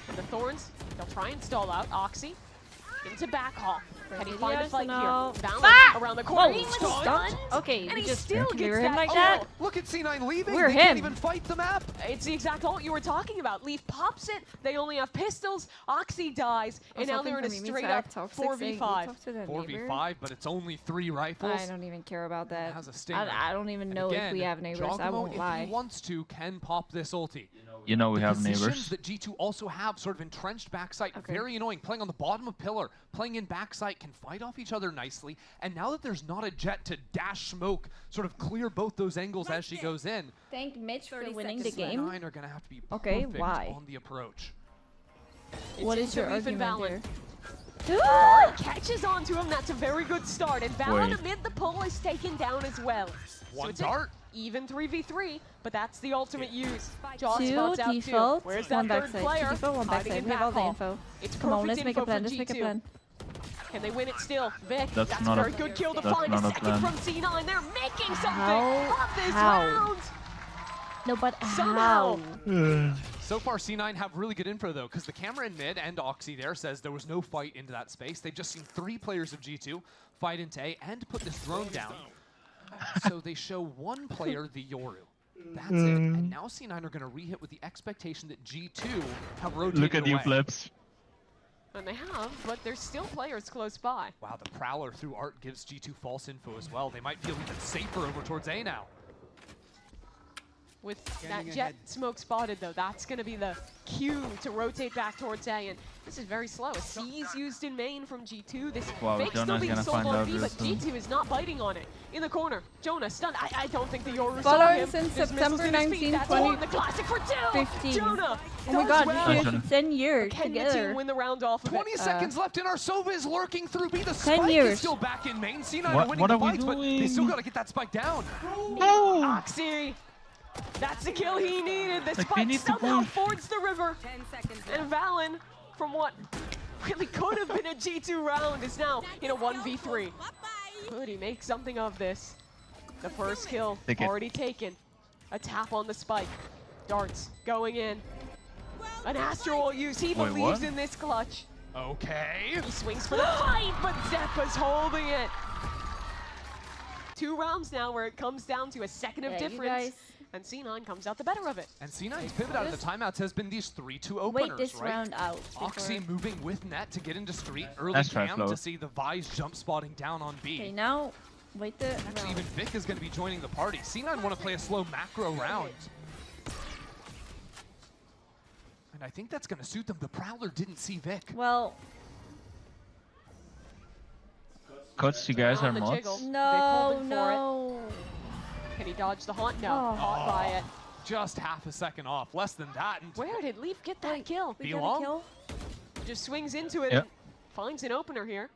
And the Thorns, they'll try and stall out. Oxy into back hall. Can he find a Yes, fight no. here? Valon Ah! around the corner. Whoa, He's stunned? stunned. Okay, And we he just still clear gets him that like ult. that. Look at C9 leaving. We're they him. can't even fight the map. It's the exact ult you were talking about. Leaf pops it. They only have pistols. Oxy dies. And now they're in a straight up 4v5. 4v5, but it's only 3 rifles. I don't even care about that. Has a stinger. I don't even And know again, if we have neighbors. I Giacomo, won't if lie. he wants to, can pop this ulti. You know we have Positions neighbors. that G2 also have sort of entrenched backside, Okay. very annoying. Playing on the bottom of pillar, playing in backside, can fight off each other nicely. And now that there's not a jet to dash smoke, sort of clear both those angles as she goes in, Thank Mitch for 30 winning the seconds game. C9 are going to have to be Okay, perfect why? on the approach. What It's is your into Reef and argument Valon. here? Dart catches onto him. That's a very good start. And Valon Wait. amid the pull is taken down as well. One it's a dart. even 3v3, but that's the ultimate use. Jaw Two spots out default, two. Where's one that third backside. player? Two default, one Hiding backside. in We have all back the hall. info. It's Come on, perfect let's make a info plan. from Let's make a G2. plan. Can they win it still? Vic, That's that's not a a- very good kill to that's find a not a second plan. from C9. They're making something How? of this How? round. No, but Somehow. how? So far, C9 have really good info, though, because the camera in mid and Oxy there says there was no fight into that space. They've just seen 3 players of G2 fight into A and put this drone down. So they show 1 player, the Yoru. That's it. And now C9 are going to re-hit with the expectation that G2 have rotated Look at you, away. Flips. And they have, but there's still players close by. Wow, the Prowler through Art gives G2 false info as well. They might feel even safer over towards A now. With that jet smoke spotted, though, that's going to be the cue to rotate back towards A. And this is very slow. A C's used in main from G2. This Wow, fake's still Jonah's being gonna sold find on out B, real but soon. G2 is not biting on it. In the corner, Jonah stunned. I don't think the Yoru Follow saw us him. in There's missiles September in his feet. 19, That's 20, one, the classic for 2. 15. Jonah Oh my does god, well. we Jonah. did 10 years Can the together. team win the round off of 20 it? seconds left in our Sova is lurking through B. The spike years. is still back in main. C9 are What- winning what the are we fights, but they still doing? got to get that spike down. Oxy. That's the kill he needed. The Like, we spike need to somehow push. fords the river. 10 seconds And left. Valon, from what really could have been a G2 round, is now in a 1v3. Could he make something of this? The first kill Take it. already taken. A tap on the spike. Darts going in. An astral use. He Wait, believes what? in this clutch. Okay. He swings for the fight, but Zeppa's holding it. 2 rounds now where it comes down to a second of Yeah, you difference. guys- And C9 comes out the better of it. And C9's pivot out of the timeouts has been these 3-2 openers, Wait this right? round out. Oxy before- moving with net to get into street. Early Let's try cam flow. to see the Vise jump spotting down on B. Okay, now wait the Actually, round. even Vic is going to be joining the party. C9 want to play a slow macro round. And I think that's going to suit them. The Prowler didn't see Vic. Well, Coach, you guys On are the mods. jiggle. They no, pulled him for it. no. Can he dodge the haunt? No, Oh. caught by it. Just half a second off. Less than that. And Where did Leaf get that kill? We Be got long? a kill. Just swings into it Yep. and finds an opener here.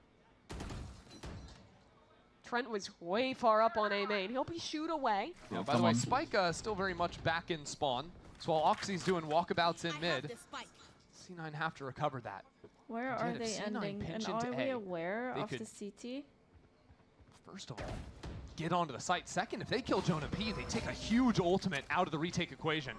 Trent was way far up on A main. He'll be shoot away. by the Come way, on. Spike still very much back in spawn. So while Oxy's doing walkabouts in mid, C9 have to recover that. Where Again, are if they C9 ending? pinch And into are we A, aware they of could- the CT? First of all, get onto the site. Second, if they kill Jonah P, they take a huge ultimate out of the retake equation.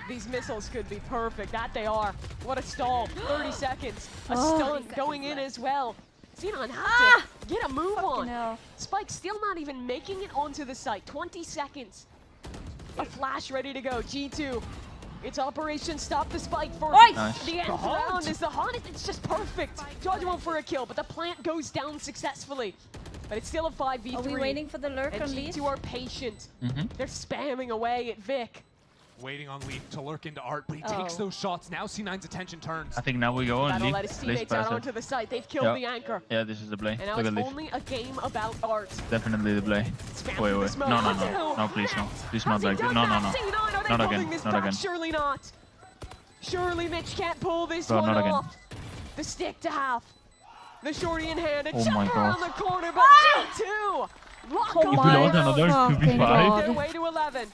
These missiles could be perfect. That they are. What a stall. 30 seconds. A Oh. stun going in as well. C9 have to get a move Fucking on. hell. Spike still not even making it onto the site. 20 seconds. A flash ready to go. G2. It's Operation Stop the Spike for Oi! Nice. the end The haunt. round. Is the haunt. It's just perfect. Judgment for a kill, but the plant goes down successfully. But it's still a 5v3. Are we waiting for the lurk And on Leaf? G2 are patient. Mm-hmm. They're spamming away at Vic. Waiting on Leaf to lurk into Art, but he takes Oh. those shots. Now C9's attention turns. I think now we go and That'll leave. let his Please teammates out pass onto it. the site. They've killed Yeah. the anchor. Yeah, this is the play. And now Look at it's Leaf. only a game about art. Definitely the play. Spam Wait, through the wait. smoke. No, no, What no. to do? No, please, no. Please Has not he like this. done No, no, that? no. C9, are they Not pulling again. this Not back? again. Surely not. Surely Mitch can't pull this Bro, one not again. off. The stick to half. The shorty in hand. A Oh jump my around God. the corner, but G2 lock Oh them If we my lost down. another, it could be fucking 5. God. Their way to 11.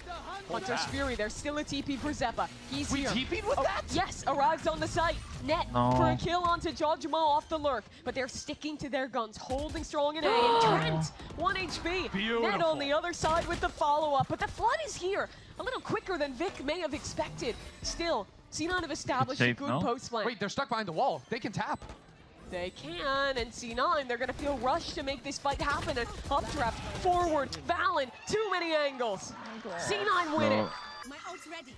Hunter's Fury, there's still a TP for Zeppa. He's We here. TP'd with Oh, that? yes, arrives on the site. Net No. for a kill onto Jojimo off the lurk, but they're sticking to their guns, holding strong in A. And Trent, 1 HP. Net Beautiful. on the other side with the follow-up, but the flood is here. A little quicker than Vic may have expected. Still, C9 have established a safe, good no? post plan. Wait, they're stuck behind the wall. They can tap. They can, and C9, they're gonna feel rushed to make this fight happen. And updraft, forward, Valen, too many angles. C9 win it. My ult's ready.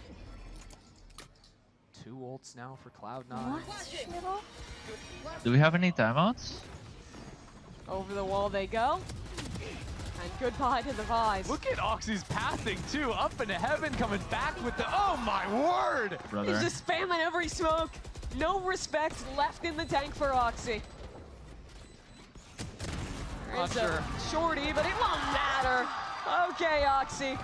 2 ults now for Cloud9. Do we have any timeouts? Over the wall they go. And goodbye to the Vise. Look at Oxy's pathing too, up into heaven, coming back with the, oh my word! Brother. He's just spamming every smoke. No respect left in the tank for Oxy. There's a shorty, but it won't matter. Okay, Oxy.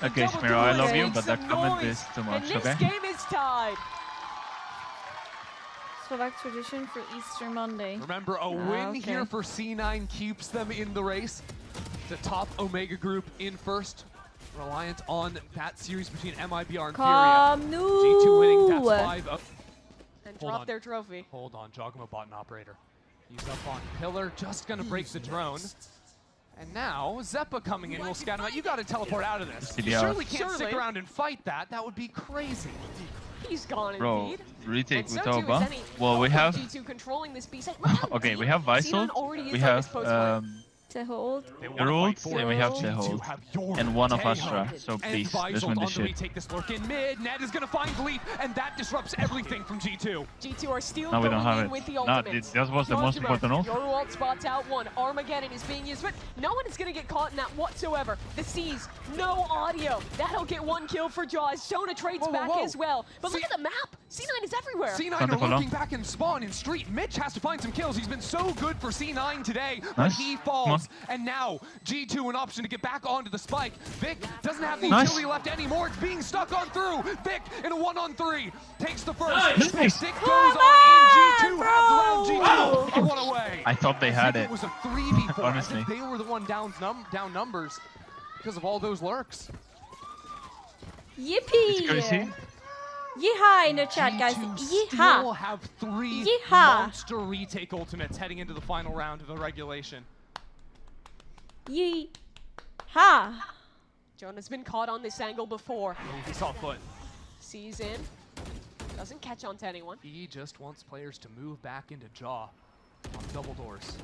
Okay, Double Smiro, I duel love you, makes but that some comment noise, is too much, and this okay? game is tied. Slovak tradition for Easter Monday. Remember, a win okay. here for C9 keeps them in the race. The top Omega group in first, reliant on that series between MIBR and Furia. Come G2 winning, no. that's 5. And Hold drop on. their trophy. Hold on, Jogma bot and operator. He's up on pillar, just gonna break the drone. And now, Zeppa coming in will scout him out. You gotta teleport out of this. You CDR. surely can't stick Surely. around and fight that. That would be crazy. He's gone Bro, indeed. retake And so with too is Oba. any Well, we have... G2 controlling this B site. Look how Okay, deep we have C9 Visol, already is we on this have post plan. To hold. They wanna Geralt, fight for and we it. have G2 Zehold. have your And one of tail. Astra, so And please, let's Visol win on this the shit. retake this lurk in mid. Ned is gonna find Leaf, and that disrupts everything from G2. G2 are still No, we going don't have in it. with the No, ultimates. that was the most important ult. Your ult spots out one. Armageddon is being used, but no one is going to get caught in that whatsoever. The C's, no audio. That'll get 1 kill for Jaws. Shona trades Whoa, whoa, back whoa. as well. But See- look at the map. C9 is everywhere. C9 Contact are along. lurking back in spawn in street. Mitch has to find some kills. He's been so good for C9 today, but Nice. he Come on. falls. And now G2 an option to get back onto the spike. Vic doesn't have the Nice. utility left anymore. It's being stuck on through. Vic in a 1-on-3 takes the first. Nice. Stick Come goes on on, in. G2 bro. has round G2 a 1 away. I thought they As had if it. It was a 3v4. Honestly. As if they were the one down numbers because of all those lurks. Yippee! It's crazy. Yeehaw in the chat, guys. G2 still Yeehaw! have 3 Yeehaw. monster retake ultimates heading into the final round of the regulation. Yeehaw! Jonah's been caught on this angle before. He saw foot. Sees in. Doesn't catch on to anyone. He just wants players to move back into jaw on double doors.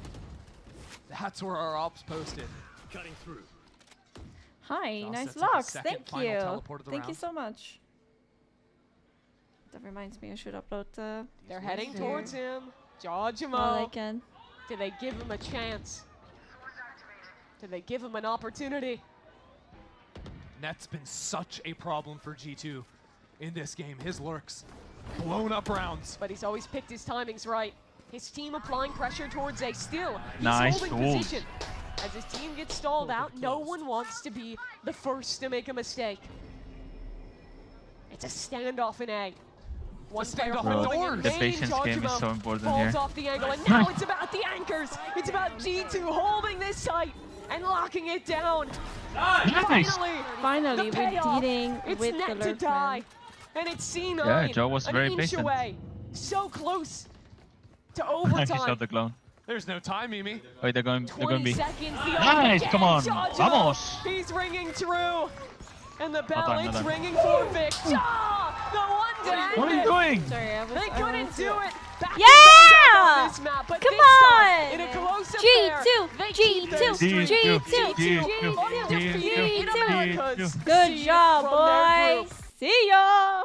That's where our ops posted. Cutting through. Hi, Joss nice sets up his locks. second Thank final you. teleport of the Thank you round. so much. That reminds me, I should upload They're heading Here. towards him. Jaw while I Jamo. can. Do they give him a chance? Do they give him an opportunity? Net's been such a problem for G2 in this game. His lurks, blown up rounds. But he's always picked his timings right. His team applying pressure towards A still. He's Nice holding ult. position. As his team gets stalled out, no one wants to be the first to make a mistake. It's a standoff in A. One player standoff holding indoors. it, The main patience game is Jojimo so important falls here. off the angle, and now it's about the anchors. It's about G2 holding this site and locking it down. Nice. Finally, the we're payoff. dealing It's with the net to lurkman. die, and it's C9. Yeah, Joe was an very inch patient. away, so close to I saw overtime. the clone. There's no time, Mimi. Wait, they're going 20 B. seconds. The Nice, again, come on, Jojimo. vamos. He's ringing true, and the bell time, is no time. ringing for Vic. Ah, the one to end What are you it. doing? Sorry, I was. They couldn't do it. Back Yeah! on this map, but Come this time, on! in a close affair, G2, they keep their G2, streak. G2, undefeated in Americas. Good See it job, from their boys. group. See ya.